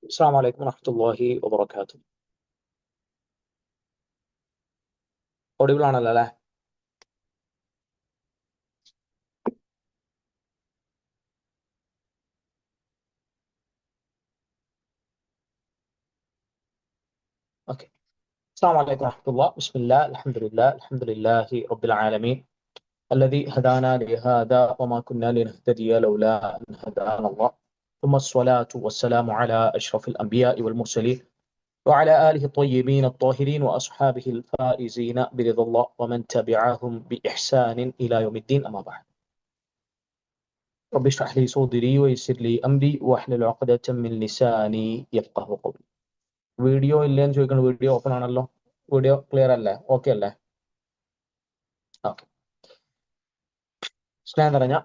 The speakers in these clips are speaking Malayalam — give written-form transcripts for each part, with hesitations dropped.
അസ്സലാമു അലൈക്കും വറഹ്മത്തുള്ളാഹി വബറകാതുഹു. ഓഡിബിൾ ആണല്ലോ അല്ലേ? ഓക്കെ. അസ്സലാമു അലൈക്കും വറഹ്മത്തുള്ളാഹി. ബിസ്മില്ലാ അൽഹംദുലില്ലാഹി റബ്ബിൽ ആലമീൻ الذي هدانا لهذا وما كنا لنهتدي لولا أن هدانا الله ثم الصلاة والسلام على أشرف الأنبياء والمرسلين وعلى آله الطيبين الطاهرين وأصحابه الفائزين برضا الله ومن تبعهم بإحسان إلى يوم الدين. أما بعد. رب اشرح لي صدري ويسر لي أمري واحلل عقدة من لساني يفقهوا قولي. വീഡിയോ ഇല്ലേന്ന് ചോദിക്കണം. വീഡിയോ ഓപ്പൺ ആണല്ലോ. വീഡിയോ ക്ലിയർ അല്ലേ? ഓക്കെ അല്ലേ? ഓക്കെ. സ്നേഹം നിറഞ്ഞ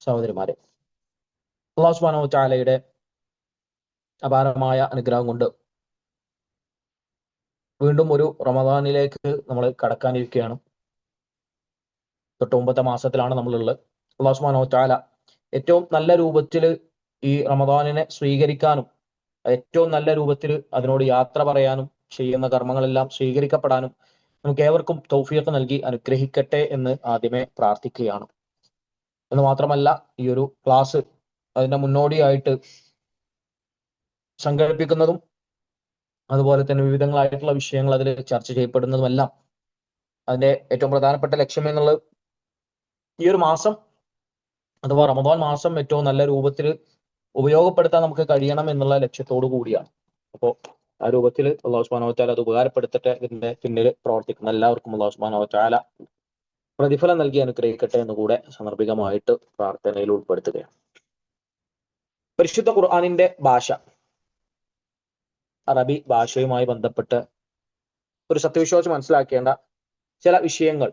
സഹോദരിമാരെ, അല്ലാഹു സുബ്ഹാനഹു വ തആലയുടെ അപാരമായ അനുഗ്രഹം കൊണ്ട് വീണ്ടും ഒരു റമദാനിലേക്ക് നമ്മൾ കടക്കാനിരിക്കുകയാണ്. തൊട്ട് മുമ്പത്തെ മാസത്തിലാണ് നമ്മളുള്ളത്. അല്ലാഹു സുബ്ഹാനഹു വ തആല ഏറ്റവും നല്ല രൂപത്തിൽ ഈ റമദാനിനെ സ്വീകരിക്കാനും ഏറ്റവും നല്ല രൂപത്തിൽ അതിനോട് യാത്ര പറയാനും ചെയ്യുന്ന കർമ്മങ്ങളെല്ലാം സ്വീകരിക്കപ്പെടാനും നമുക്ക് ഏവർക്കും തൗഫീഖ് നൽകി അനുഗ്രഹിക്കട്ടെ എന്ന് ആദ്യമേ പ്രാർത്ഥിക്കുകയാണ്. എന്ന് മാത്രമല്ല, ഈ ഒരു ക്ലാസ് അതിന്റെ മുന്നോടിയായിട്ട് സംഘടിപ്പിക്കുന്നതും അതുപോലെ തന്നെ വിവിധങ്ങളായിട്ടുള്ള വിഷയങ്ങൾ അതിൽ ചർച്ച ചെയ്യപ്പെടുന്നതുമെല്ലാം അതിന്റെ ഏറ്റവും പ്രധാനപ്പെട്ട ലക്ഷ്യം എന്നുള്ളത് ഈ ഒരു മാസം അഥവാ റമദാൻ മാസം ഏറ്റവും നല്ല രൂപത്തിൽ ഉപയോഗപ്പെടുത്താൻ നമുക്ക് കഴിയണം എന്നുള്ള ലക്ഷ്യത്തോടു കൂടിയാണ്. അപ്പോൾ ആ രൂപത്തിൽ അല്ലാഹു സുബ്ഹാനഹു വ തആല അത് ഉപകാരപ്പെടുത്തട്ടെ. ഇതിന്റെ പിന്നിൽ പ്രവർത്തിക്കുന്ന എല്ലാവർക്കും അല്ലാഹു സുബ്ഹാനഹു വ തആല പ്രതിഫലം നൽകി അനുഗ്രഹിക്കട്ടെ എന്ന് കൂടെ സാന്ദർഭികമായിട്ട് പ്രാർത്ഥനയിൽ ഉൾപ്പെടുത്തുകയാണ്. പരിശുദ്ധ ഖുർആനിന്റെ ഭാഷ, അറബി ഭാഷയുമായി ബന്ധപ്പെട്ട് ഒരു സത്യവിശ്വാസം മനസ്സിലാക്കേണ്ട ചില വിഷയങ്ങൾ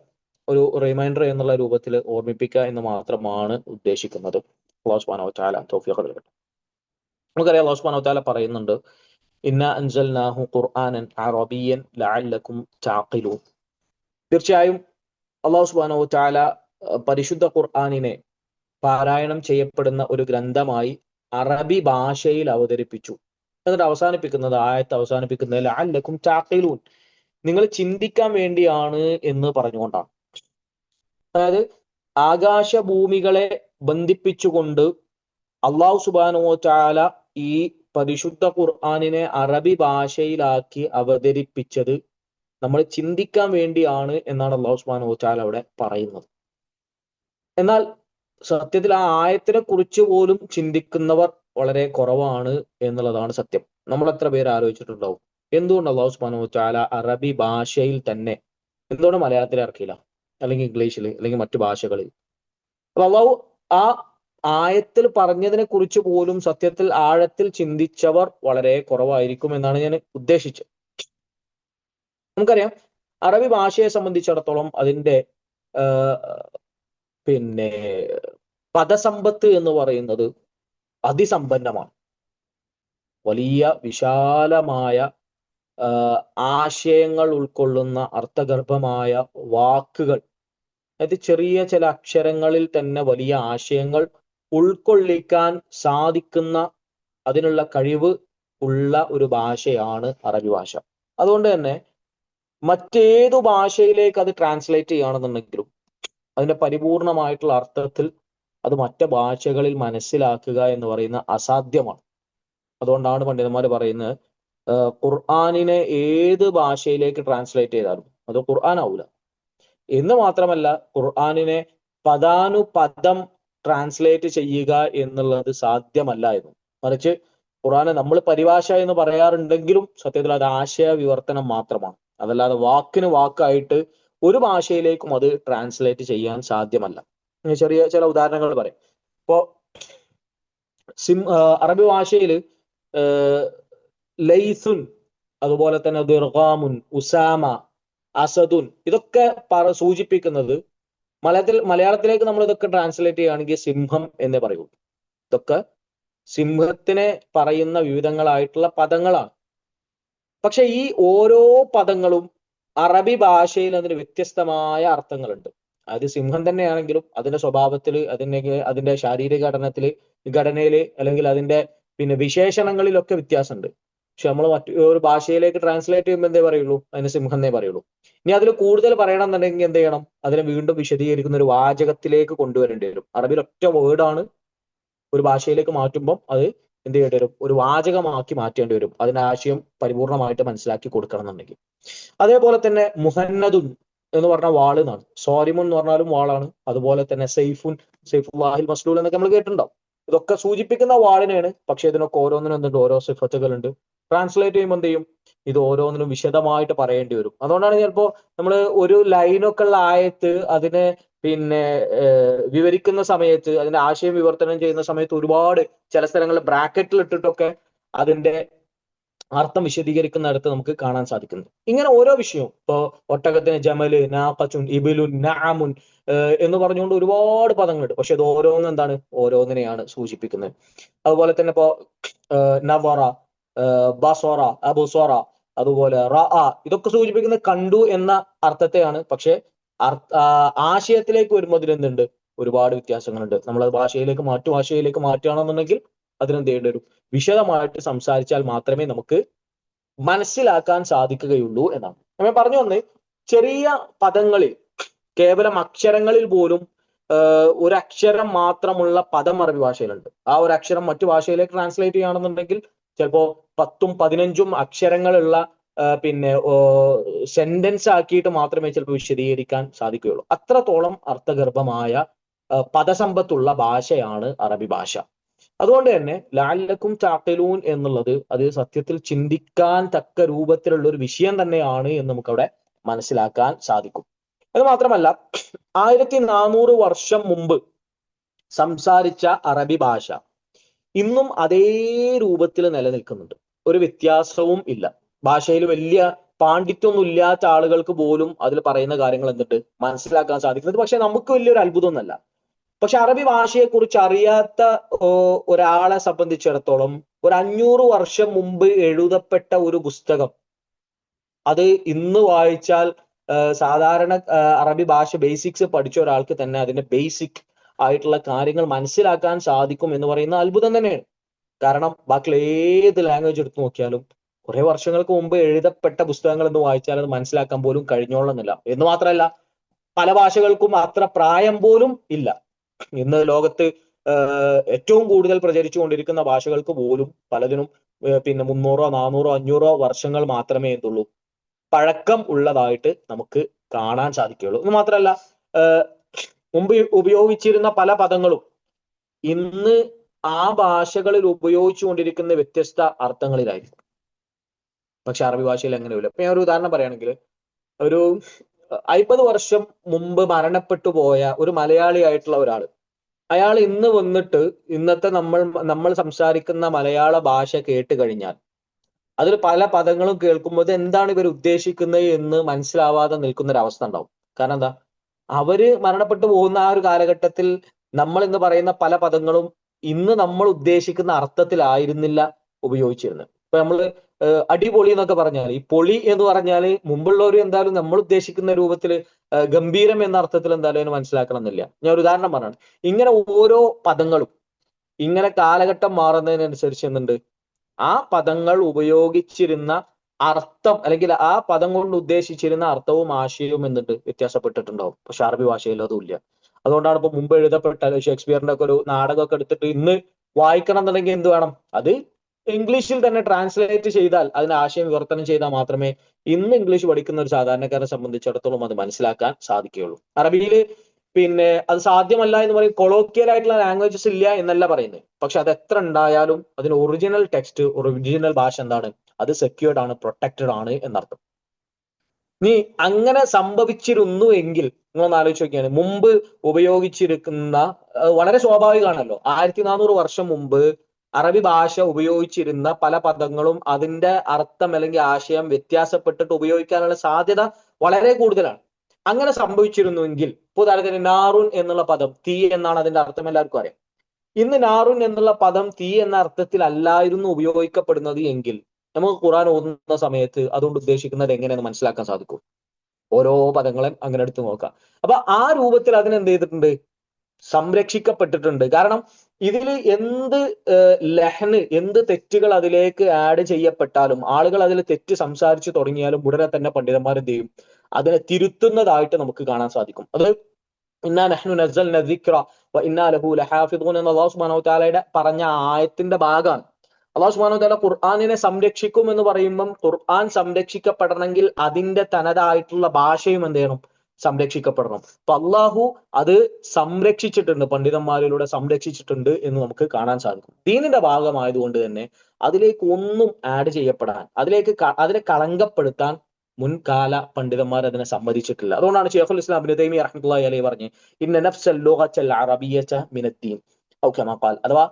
ഒരു റിമൈൻഡർ എന്നുള്ള രൂപത്തിൽ ഓർമ്മിപ്പിക്കുക എന്ന് മാത്രമാണ് ഉദ്ദേശിക്കുന്നത്. അല്ലാഹു സുബ്ഹാനഹു വ തആല തൗഫീഖ് നൽകട്ടെ. നമുക്കറിയാം, അല്ലാഹു സുബ്ഹാനഹു വ തആല പറയുന്നുണ്ട്, ഇന്നാ അൻസൽനാഹു ഖുർആനൻ അറബിയ്യൻ ലഅല്ലകും തഅഖിലൂൻ. തീർച്ചയായും അല്ലാഹു സുബ്ഹാനഹു വ തആല പരിശുദ്ധ ഖുർആനിനെ പാരായണം ചെയ്യപ്പെടുന്ന ഒരു ഗ്രന്ഥമായി അറബി ഭാഷയിൽ അവതരിപ്പിച്ചു. എന്നിട്ട് അവസാനിപ്പിക്കുന്നത്, ആയത്ത് അവസാനിപ്പിക്കുന്നത് ലഅല്ലകും തഅഖിലൂൻ, നിങ്ങൾ ചിന്തിക്കാൻ വേണ്ടിയാണ് എന്ന് പറഞ്ഞുകൊണ്ടാണ്. അതായത് ആകാശഭൂമികളെ ബന്ധിപ്പിച്ചുകൊണ്ട് അല്ലാഹു സുബ്ഹാനഹു വ തആല ഈ പരിശുദ്ധ ഖുർആനിനെ അറബി ഭാഷയിലാക്കി അവതരിപ്പിച്ചത് നമ്മൾ ചിന്തിക്കാൻ വേണ്ടിയാണ് എന്നാണ് അല്ലാഹു സുബ്ഹാനഹു വ തആല അവിടെ പറയുന്നത്. എന്നാൽ സത്യത്തിൽ ആ ആയത്തിനെ കുറിച്ച് പോലും ചിന്തിക്കുന്നവർ വളരെ കുറവാണ് എന്നുള്ളതാണ് സത്യം. നമ്മൾ എത്ര പേര് ആലോചിച്ചിട്ടുണ്ടാവും, എന്തുകൊണ്ട് അല്ലാഹു സുബ്ഹാനഹു വ തആല അറബി ഭാഷയിൽ തന്നെ എന്തുകൊണ്ട് മലയാളത്തിൽ ഇറക്കിയില്ല, അല്ലെങ്കിൽ ഇംഗ്ലീഷിൽ, അല്ലെങ്കിൽ മറ്റു ഭാഷകളിൽ? അല്ലാഹു ആ ആയത്തിൽ പറഞ്ഞതിനെ കുറിച്ച് പോലും സത്യത്തിൽ ആഴത്തിൽ ചിന്തിച്ചവർ വളരെ കുറവായിരിക്കും എന്നാണ് ഞാൻ ഉദ്ദേശിച്ചത്. നമുക്കറിയാം, അറബി ഭാഷയെ സംബന്ധിച്ചിടത്തോളം അതിന്റെ പിന്നെ പദസമ്പത്ത് എന്ന് പറയുന്നത് അതിസമ്പന്നമാണ്. വലിയ വിശാലമായ ആശയങ്ങൾ ഉൾക്കൊള്ളുന്ന അർത്ഥഗർഭമായ വാക്കുകൾ, അതായത് ചെറിയ ചില അക്ഷരങ്ങളിൽ തന്നെ വലിയ ആശയങ്ങൾ ഉൾക്കൊള്ളിക്കാൻ സാധിക്കുന്ന അതിനുള്ള കഴിവ് ഉള്ള ഒരു ഭാഷയാണ് അറബി ഭാഷ. അതുകൊണ്ട് തന്നെ മറ്റേതു ഭാഷയിലേക്ക് അത് ട്രാൻസ്ലേറ്റ് ചെയ്യുകയാണെന്നുണ്ടെങ്കിലും അതിന്റെ പരിപൂർണമായിട്ടുള്ള അർത്ഥത്തിൽ അത് മറ്റ് ഭാഷകളിൽ മനസ്സിലാക്കുക എന്ന് പറയുന്ന അസാധ്യമാണ്. അതുകൊണ്ടാണ് പണ്ഡിതന്മാർ പറയുന്നത്, ഖുർആനിനെ ഏത് ഭാഷയിലേക്ക് ട്രാൻസ്ലേറ്റ് ചെയ്താലും അത് ഖുർആൻ ആവൂല. എന്ന് മാത്രമല്ല, ഖുർആനിനെ പദാനുപദം ട്രാൻസ്ലേറ്റ് ചെയ്യുക എന്നുള്ളത് സാധ്യമല്ല എന്ന്. മറിച്ച് ഖുർആനെ നമ്മൾ പരിഭാഷ എന്ന് പറയാറുണ്ടെങ്കിലും സത്യത്തിൽ അത് ആശയ വിവർത്തനം മാത്രമാണ്. അതല്ലാതെ വാക്കിന് വാക്കായിട്ട് ഒരു ഭാഷയിലേക്കും അത് ട്രാൻസ്ലേറ്റ് ചെയ്യാൻ സാധ്യമല്ല. ചെറിയ ചില ഉദാഹരണങ്ങൾ പറയാം. ഇപ്പോ അറബി ഭാഷയിൽ ലൈസുൻ, അതുപോലെ തന്നെ ദിർഗാമുൻ, ഉസാമ, അസദുൻ, ഇതൊക്കെ സൂചിപ്പിക്കുന്നത് മലയാളത്തിലേക്ക് നമ്മൾ ഇതൊക്കെ ട്രാൻസ്ലേറ്റ് ചെയ്യുകയാണെങ്കിൽ സിംഹം എന്നേ പറയൂ. ഇതൊക്കെ സിംഹത്തിനെ പറയുന്ന വിവിധങ്ങളായിട്ടുള്ള പദങ്ങളാണ്. പക്ഷെ ഈ ഓരോ പദങ്ങളും അറബി ഭാഷയിൽ അതിന് വ്യത്യസ്തമായ അർത്ഥങ്ങളുണ്ട്. അത് സിംഹം തന്നെയാണെങ്കിലും അതിന്റെ സ്വഭാവത്തിൽ, അതിന്റെ ശാരീരിക ഘടനയില്, അല്ലെങ്കിൽ അതിന്റെ പിന്നെ വിശേഷണങ്ങളിലൊക്കെ വ്യത്യാസമുണ്ട്. പക്ഷെ നമ്മൾ മറ്റു ഒരു ഭാഷയിലേക്ക് ട്രാൻസ്ലേറ്റ് ചെയ്യുമ്പോൾ എന്തേ പറയുള്ളൂ, അതിന് സിംഹം എന്നേ പറയുള്ളൂ. ഇനി അതിൽ കൂടുതൽ പറയണം എന്നുണ്ടെങ്കിൽ എന്ത് ചെയ്യണം, അതിനെ വീണ്ടും വിശദീകരിക്കുന്ന ഒരു വാചകത്തിലേക്ക് കൊണ്ടുവരേണ്ടി വരും. അറബിയിൽ ഒറ്റ വേർഡാണ്, ഒരു ഭാഷയിലേക്ക് മാറ്റുമ്പോൾ അത് എന്ത് ചെയ്യേണ്ടി വരും, ഒരു വാചകമാക്കി മാറ്റേണ്ടി വരും, അതിന്റെ ആശയം പരിപൂർണമായിട്ട് മനസ്സിലാക്കി കൊടുക്കണം എന്നുണ്ടെങ്കിൽ. അതേപോലെ തന്നെ മുഹന്നദുൻ എന്ന് പറഞ്ഞ വാൾ എന്നാണ്, സോരിമുൻ എന്ന് പറഞ്ഞാലും വാളാണ്. അതുപോലെ തന്നെ സൈഫുൻ, സൈഫുല്ലാഹിൽ മസ്ലൂൽ എന്നൊക്കെ നമ്മൾ കേട്ടിട്ടുണ്ടാവും. ഇതൊക്കെ സൂചിപ്പിക്കുന്ന വാളിനെയാണ്. പക്ഷെ ഇതിനൊക്കെ ഓരോന്നിനും എന്തുണ്ട്, ഓരോ സിഫത്തുകളുണ്ട്. ട്രാൻസ്ലേറ്റ് ചെയ്യുമ്പോൾ എന്ത് ചെയ്യും, ഇത് ഓരോന്നിനും വിശദമായിട്ട് പറയേണ്ടി വരും. അതുകൊണ്ടാണ് ചിലപ്പോ നമ്മൾ ഒരു ലൈനൊക്കെ ഉള്ള ആയത്ത് അതിനെ പിന്നെ വിവരിക്കുന്ന സമയത്ത്, അതിന്റെ ആശയം വിവർത്തനം ചെയ്യുന്ന സമയത്ത് ഒരുപാട് ചില സ്ഥലങ്ങളിൽ ബ്രാക്കറ്റിൽ ഇട്ടിട്ടൊക്കെ അതിന്റെ അർത്ഥം വിശദീകരിക്കുന്നിടത്ത് നമുക്ക് കാണാൻ സാധിക്കുന്നത്. ഇങ്ങനെ ഓരോ വിഷയവും, ഇപ്പോ ഒട്ടകത്തിന് ജമല്, നാഖത്തുൻ, ഇബിലുൻ, നഅമുൻ എന്ന് പറഞ്ഞുകൊണ്ട് ഒരുപാട് പദങ്ങളുണ്ട്. പക്ഷെ ഇത് ഓരോന്നും എന്താണ്, ഓരോന്നിനെയാണ് സൂചിപ്പിക്കുന്നത്. അതുപോലെ തന്നെ ഇപ്പോ നവറ, ബസറ, അബുസറ, അതുപോലെ റഅ, ഇതൊക്കെ സൂചിപ്പിക്കുന്നത് കണ്ടു എന്ന അർത്ഥത്തെയാണ്. പക്ഷെ ആശയത്തിലേക്ക് വരുമ്പോൾ അതിലെന്തുണ്ട്, ഒരുപാട് വ്യത്യാസങ്ങളുണ്ട്. നമ്മൾ ഭാഷയിലേക്ക് ഭാഷയിലേക്ക് മാറ്റുകയാണെന്നുണ്ടെങ്കിൽ അതിനെന്ത് ചെയ്യേണ്ടി വരും, വിശദമായിട്ട് സംസാരിച്ചാൽ മാത്രമേ നമുക്ക് മനസ്സിലാക്കാൻ സാധിക്കുകയുള്ളൂ എന്നാണ്. നമ്മൾ പറഞ്ഞു വന്ന് ചെറിയ പദങ്ങളിൽ, കേവലം അക്ഷരങ്ങളിൽ പോലും ഒരു അക്ഷരം മാത്രമുള്ള പദം അറബി ഭാഷയിലുണ്ട്. ആ ഒരു അക്ഷരം മറ്റു ഭാഷയിലേക്ക് ട്രാൻസ്ലേറ്റ് ചെയ്യുകയാണെന്നുണ്ടെങ്കിൽ ചിലപ്പോ 10ഉം 15ഉം അക്ഷരങ്ങളുള്ള പിന്നെ സെന്റൻസ് ആക്കിയിട്ട് മാത്രമേ ചിലപ്പോൾ വിശദീകരിക്കാൻ സാധിക്കുകയുള്ളൂ. അത്രത്തോളം അർത്ഥഗർഭമായ പദസമ്പത്തുള്ള ഭാഷയാണ് അറബി ഭാഷ. അതുകൊണ്ട് തന്നെ ലഅല്ലക്കും തഅഖിലൂൻ എന്നുള്ളത് അത് സത്യത്തിൽ ചിന്തിക്കാൻ തക്ക രൂപത്തിലുള്ള ഒരു വിഷയം തന്നെയാണ് എന്ന് നമുക്കവിടെ മനസ്സിലാക്കാൻ സാധിക്കും. അത് മാത്രമല്ല, 1400 വർഷം മുമ്പ് സംസാരിച്ച അറബി ഭാഷ ഇന്നും അതേ രൂപത്തിൽ നിലനിൽക്കുന്നുണ്ട്. ഒരു വ്യത്യാസവും ഇല്ല. ഭാഷയിൽ വലിയ പാണ്ഡിത്യമൊന്നും ഇല്ലാത്ത ആളുകൾക്ക് പോലും അതിൽ പറയുന്ന കാര്യങ്ങൾ എന്നിട്ട് മനസ്സിലാക്കാൻ സാധിക്കുന്നത്. പക്ഷെ നമുക്ക് വലിയൊരു അത്ഭുതമൊന്നുമല്ല. പക്ഷെ അറബി ഭാഷയെ കുറിച്ച് അറിയാത്ത ഒരാളെ സംബന്ധിച്ചിടത്തോളം ഒരു 500 വർഷം മുമ്പ് എഴുതപ്പെട്ട ഒരു പുസ്തകം അത് ഇന്ന് വായിച്ചാൽ സാധാരണ അറബി ഭാഷ ബേസിക്സ് പഠിച്ച ഒരാൾക്ക് തന്നെ അതിന്റെ ബേസിക് ആയിട്ടുള്ള കാര്യങ്ങൾ മനസ്സിലാക്കാൻ സാധിക്കും എന്ന് പറയുന്ന അത്ഭുതം തന്നെയാണ്. കാരണം ബാക്കി ഏത് ലാംഗ്വേജ് എടുത്തു നോക്കിയാലും കുറെ വർഷങ്ങൾക്ക് മുമ്പ് എഴുതപ്പെട്ട പുസ്തകങ്ങൾ എന്ന് വായിച്ചാൽ അത് മനസ്സിലാക്കാൻ പോലും കഴിഞ്ഞോളുന്നില്ല. എന്ന് മാത്രമല്ല, പല ഭാഷകൾക്കും അത്ര പ്രായം പോലും ഇല്ല. ഇന്ന് ലോകത്ത് ഏറ്റവും കൂടുതൽ പ്രചരിച്ചു കൊണ്ടിരിക്കുന്ന ഭാഷകൾക്ക് പോലും പലതിനും പിന്നെ 300, 400, 500 വർഷങ്ങൾ മാത്രമേ എന്തുള്ളൂ, പഴക്കം ഉള്ളതായിട്ട് നമുക്ക് കാണാൻ സാധിക്കുകയുള്ളൂ. എന്ന് മാത്രമല്ല, മുമ്പ് ഉപയോഗിച്ചിരുന്ന പല പദങ്ങളും ഇന്ന് ആ ഭാഷകളിൽ ഉപയോഗിച്ചുകൊണ്ടിരിക്കുന്ന വ്യത്യസ്ത അർത്ഥങ്ങളിലായിരിക്കും. പക്ഷെ അറബി ഭാഷയിൽ അങ്ങനെയില്ല. ഇപ്പൊ ഞാൻ ഒരു ഉദാഹരണം പറയുകയാണെങ്കിൽ, ഒരു 50 വർഷം മുമ്പ് മരണപ്പെട്ടു പോയ ഒരു മലയാളി ആയിട്ടുള്ള ഒരാൾ, അയാൾ ഇന്ന് വന്നിട്ട് ഇന്നത്തെ നമ്മൾ സംസാരിക്കുന്ന മലയാള ഭാഷ കേട്ട് കഴിഞ്ഞാൽ അതിൽ പല പദങ്ങളും കേൾക്കുമ്പോൾ എന്താണ് ഇവർ ഉദ്ദേശിക്കുന്നത് എന്ന് മനസ്സിലാവാതെ നിൽക്കുന്ന ഒരു അവസ്ഥ ഉണ്ടാവും. കാരണം എന്താ, അവര് മരണപ്പെട്ടു പോകുന്ന ആ ഒരു കാലഘട്ടത്തിൽ നമ്മൾ ഇന്ന് പറയുന്ന പല പദങ്ങളും ഇന്ന് നമ്മൾ ഉദ്ദേശിക്കുന്ന അർത്ഥത്തിലായിരുന്നില്ല ഉപയോഗിച്ചിരുന്നത്. ഇപ്പൊ നമ്മള് അടിപൊളി എന്നൊക്കെ പറഞ്ഞാൽ, ഈ പൊളി എന്ന് പറഞ്ഞാല് മുമ്പുള്ളവർ എന്തായാലും നമ്മൾ ഉദ്ദേശിക്കുന്ന രൂപത്തിൽ ഗംഭീരം എന്ന അർത്ഥത്തിൽ എന്തായാലും അതിന് മനസ്സിലാക്കണം എന്നില്ല. ഞാൻ ഒരു ഉദാഹരണം പറഞ്ഞാണ്. ഇങ്ങനെ ഓരോ പദങ്ങളും ഇങ്ങനെ കാലഘട്ടം മാറുന്നതിനനുസരിച്ച് എന്തുണ്ട്, ആ പദങ്ങൾ ഉപയോഗിച്ചിരുന്ന അർത്ഥം അല്ലെങ്കിൽ ആ പദം കൊണ്ട് ഉദ്ദേശിച്ചിരുന്ന അർത്ഥവും ആശയവും എന്തുണ്ട്, വ്യത്യാസപ്പെട്ടിട്ടുണ്ടാവും. പക്ഷെ അറബി ഭാഷയിൽ അതും ഇല്ല. അതുകൊണ്ടാണ് ഇപ്പൊ മുമ്പ് എഴുതപ്പെട്ട ഷേക്സ്പിയറിന്റെ ഒക്കെ ഒരു നാടകമൊക്കെ എടുത്തിട്ട് ഇന്ന് വായിക്കണം എന്നുണ്ടെങ്കിൽ എന്ത് വേണം, അത് ഇംഗ്ലീഷിൽ തന്നെ ട്രാൻസ്ലേറ്റ് ചെയ്താൽ, അതിന് ആശയം വിവർത്തനം ചെയ്താൽ മാത്രമേ ഇന്ന് ഇംഗ്ലീഷ് പഠിക്കുന്ന ഒരു സാധാരണക്കാരെ സംബന്ധിച്ചിടത്തോളം അത് മനസ്സിലാക്കാൻ സാധിക്കുകയുള്ളൂ. അറബിയിൽ പിന്നെ അത് സാധ്യമല്ല എന്ന് പറയും. കൊളോക്കിയൽ ആയിട്ടുള്ള ലാംഗ്വേജസ് ഇല്ല എന്നല്ല പറയുന്നത്. പക്ഷെ അത് എത്ര ഉണ്ടായാലും അതിന് ഒറിജിനൽ ടെക്സ്റ്റ്, ഒറിജിനൽ ഭാഷ എന്താണ്, അത് സെക്യൂർഡ് ആണ്, പ്രൊട്ടക്റ്റഡ് ആണ് എന്നർത്ഥം. നീ അങ്ങനെ സംഭവിച്ചിരുന്നു എങ്കിൽ നിങ്ങളൊന്ന് ആലോചിച്ച് നോക്കിയാണ്, മുമ്പ് ഉപയോഗിച്ചിരിക്കുന്ന, വളരെ സ്വാഭാവികമാണല്ലോ, 1400 വർഷം മുമ്പ് അറബി ഭാഷ ഉപയോഗിച്ചിരുന്ന പല പദങ്ങളും അതിന്റെ അർത്ഥം അല്ലെങ്കിൽ ആശയം വ്യത്യാസപ്പെട്ടിട്ട് ഉപയോഗിക്കാനുള്ള സാധ്യത വളരെ കൂടുതലാണ്. അങ്ങനെ സംഭവിച്ചിരുന്നുവെങ്കിൽ, ഇപ്പൊ ഉദാഹരണത്തിന് നാറുൻ എന്നുള്ള പദം തീ എന്നാണ് അതിന്റെ അർത്ഥം, എല്ലാവർക്കും അറിയാം. ഇന്ന് നാറുൻ എന്നുള്ള പദം തീ എന്ന അർത്ഥത്തിൽ അല്ലായിരുന്നു ഉപയോഗിക്കപ്പെടുന്നത് എങ്കിൽ നമുക്ക് ഖുർആൻ ഓതുന്ന സമയത്ത് അതുകൊണ്ട് ഉദ്ദേശിക്കുന്നത് എങ്ങനെയെന്ന് മനസ്സിലാക്കാൻ സാധിക്കും. ഓരോ പദങ്ങളും അങ്ങനെ എടുത്ത് നോക്കാം. അപ്പൊ ആ രൂപത്തിൽ അതിനെന്ത് ചെയ്തിട്ടുണ്ട്, സംരക്ഷിക്കപ്പെട്ടിട്ടുണ്ട്. കാരണം ഇതിൽ എന്ത് ലഹന്, എന്ത് തെറ്റുകൾ അതിലേക്ക് ആഡ് ചെയ്യപ്പെട്ടാലും, ആളുകൾ അതിൽ തെറ്റ് സംസാരിച്ചു തുടങ്ങിയാലും ഉടനെ തന്നെ പണ്ഡിതന്മാർ എന്ത് ചെയ്യും, അതിനെ തിരുത്തുന്നതായിട്ട് നമുക്ക് കാണാൻ സാധിക്കും. അത് ഇന്നാ നഹ്നു നസ്സൽന ദിക്റ വ ഇന്നാ ലഹു ലഹാഫിദൂൻ എന്ന് അല്ലാഹു സുബ്ഹാനഹു വതആലയുടെ പറഞ്ഞ ആയത്തിന്റെ ഭാഗമാണ്. അല്ലാഹു സുബ്ഹാനഹു വതആല ഖുർആനിനെ സംരക്ഷിക്കും എന്ന് പറയുമ്പം ഖുർആൻ സംരക്ഷിക്കപ്പെടണമെങ്കിൽ അതിന്റെ തനതായിട്ടുള്ള ഭാഷയും എന്ത് ചെയ്യണം, സംരക്ഷിക്കപ്പെടണം. അപ്പൊ അള്ളാഹു അത് സംരക്ഷിച്ചിട്ടുണ്ട്, പണ്ഡിതന്മാരിലൂടെ സംരക്ഷിച്ചിട്ടുണ്ട് എന്ന് നമുക്ക് കാണാൻ സാധിക്കും. ദീനിന്റെ ഭാഗമായതുകൊണ്ട് തന്നെ അതിലേക്ക് ഒന്നും ആഡ് ചെയ്യപ്പെടാൻ, അതിനെ കളങ്കപ്പെടുത്താൻ മുൻകാല പണ്ഡിതന്മാർ അതിനെ സമ്മതിച്ചിട്ടില്ല. അതുകൊണ്ടാണ് ശൈഖുൽ ഇസ്ലാം ഇബ്നു തൈമിയ്യ റഹ്മത്തുള്ളാഹി അലൈഹി പറഞ്ഞ് ഇന്ന നഫ്സൽ ലുഗത്തൽ അറബിയ്യത മിനദ്ദീൻ ഔ കമാ ഖാൽ, അഥവാ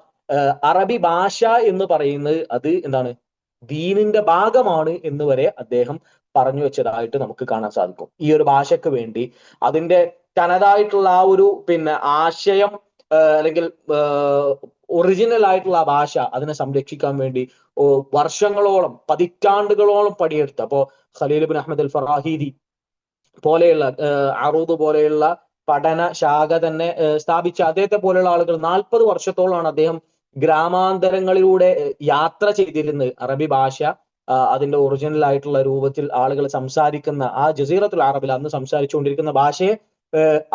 അറബി ഭാഷ എന്ന് പറയുന്നത് അത് എന്താണ്, ദീനിന്റെ ഭാഗമാണ് എന്ന് വരെ അദ്ദേഹം പറഞ്ഞു വെച്ചതായിട്ട് നമുക്ക് കാണാൻ സാധിക്കും. ഈ ഒരു ഭാഷയ്ക്ക് വേണ്ടി അതിന്റെ തനതായിട്ടുള്ള ആ ഒരു ആശയം അല്ലെങ്കിൽ ഒറിജിനൽ ആയിട്ടുള്ള ആ ഭാഷ അതിനെ സംരക്ഷിക്കാൻ വേണ്ടി വർഷങ്ങളോളം, പതിറ്റാണ്ടുകളോളം പണിയെടുത്ത്, അപ്പോ ഖലീൽ ഇബ്നു അഹ്മദ് അൽ ഫറാഹിദി പോലെയുള്ള അറൂദ് പോലെയുള്ള പഠന ശാഖ തന്നെ സ്ഥാപിച്ച അദ്ദേഹത്തെ പോലെയുള്ള ആളുകൾ 40 വർഷത്തോളമാണ് അദ്ദേഹം ഗ്രാമാന്തരങ്ങളിലൂടെ യാത്ര ചെയ്തിരുന്നത്. അറബി ഭാഷ അതിന്റെ ഒറിജിനൽ ആയിട്ടുള്ള രൂപത്തിൽ ആളുകൾ സംസാരിക്കുന്ന ആ ജസീറത്തുൽ അറബിൽ അന്ന് സംസാരിച്ചുകൊണ്ടിരിക്കുന്ന ഭാഷയെ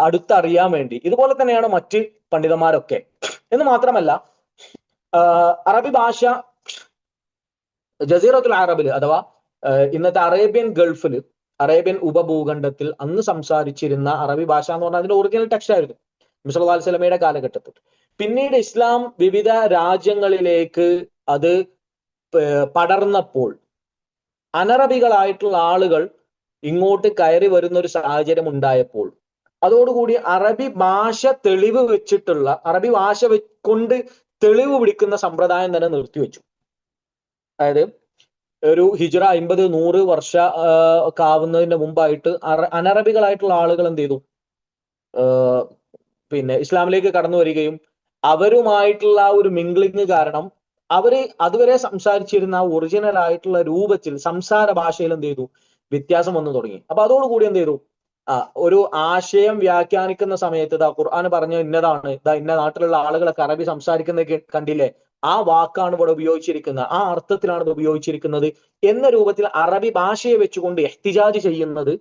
അടുത്തറിയാൻ വേണ്ടി. ഇതുപോലെ തന്നെയാണ് മറ്റ് പണ്ഡിതന്മാരൊക്കെ. എന്ന് മാത്രമല്ല അറബി ഭാഷ ജസീറത്തുൽ അറബിൽ അഥവാ ഇന്നത്തെ അറേബ്യൻ ഗൾഫിൽ, അറേബ്യൻ ഉപഭൂഖണ്ഡത്തിൽ അന്ന് സംസാരിച്ചിരുന്ന അറബി ഭാഷ എന്ന് പറഞ്ഞാൽ അതിന്റെ ഒറിജിനൽ ടെക്സ്റ്റ് ആയിരുന്നു നബി സല്ലല്ലാഹു അലൈഹി വസല്ലമയുടെ കാലഘട്ടത്തിൽ. പിന്നീട് ഇസ്ലാം വിവിധ രാജ്യങ്ങളിലേക്ക് അത് പടർന്നപ്പോൾ അനറബികളായിട്ടുള്ള ആളുകൾ ഇങ്ങോട്ട് കയറി വരുന്ന ഒരു സാഹചര്യം ഉണ്ടായപ്പോൾ അതോടുകൂടി അറബി ഭാഷ തെളിവ് വെച്ചിട്ടുള്ള, അറബി ഭാഷ കൊണ്ട് തെളിവ് പിടിക്കുന്ന സമ്പ്രദായം തന്നെ നിർത്തിവെച്ചു. അതായത് ഒരു ഹിജ്റ 50-100 വർഷം ഒക്കെ ആവുന്നതിന്റെ മുമ്പായിട്ട് അനറബികളായിട്ടുള്ള ആളുകൾ എന്ത് ചെയ്തു, ഇസ്ലാമിലേക്ക് കടന്നു വരികയും അവരുമായിട്ടുള്ള ആ ഒരു മിംഗ്ലിങ് കാരണം അവര് അതുവരെ സംസാരിച്ചിരുന്ന ഒറിജിനൽ ആയിട്ടുള്ള രൂപത്തിൽ സംസാര ഭാഷയിൽ എന്ത് ചെയ്തു, വ്യത്യാസം വന്നു തുടങ്ങി. അപ്പൊ അതോടുകൂടി എന്ത് ചെയ്തു, ഒരു ആശയം വ്യാഖ്യാനിക്കുന്ന സമയത്ത് ഇതാ ഖുർആൻ പറഞ്ഞ ഇന്നതാണ്, ഇതാ ഇന്ന നാട്ടിലുള്ള ആളുകളൊക്കെ അറബി സംസാരിക്കുന്നത് കണ്ടില്ലേ, ആ വാക്കാണ് ഇവിടെ ഉപയോഗിച്ചിരിക്കുന്നത്, ആ അർത്ഥത്തിലാണ് ഇത് ഉപയോഗിച്ചിരിക്കുന്നത് എന്ന രൂപത്തിൽ അറബി ഭാഷയെ വെച്ചുകൊണ്ട് എഹ്തിജാജ് ചെയ്യുന്നത്,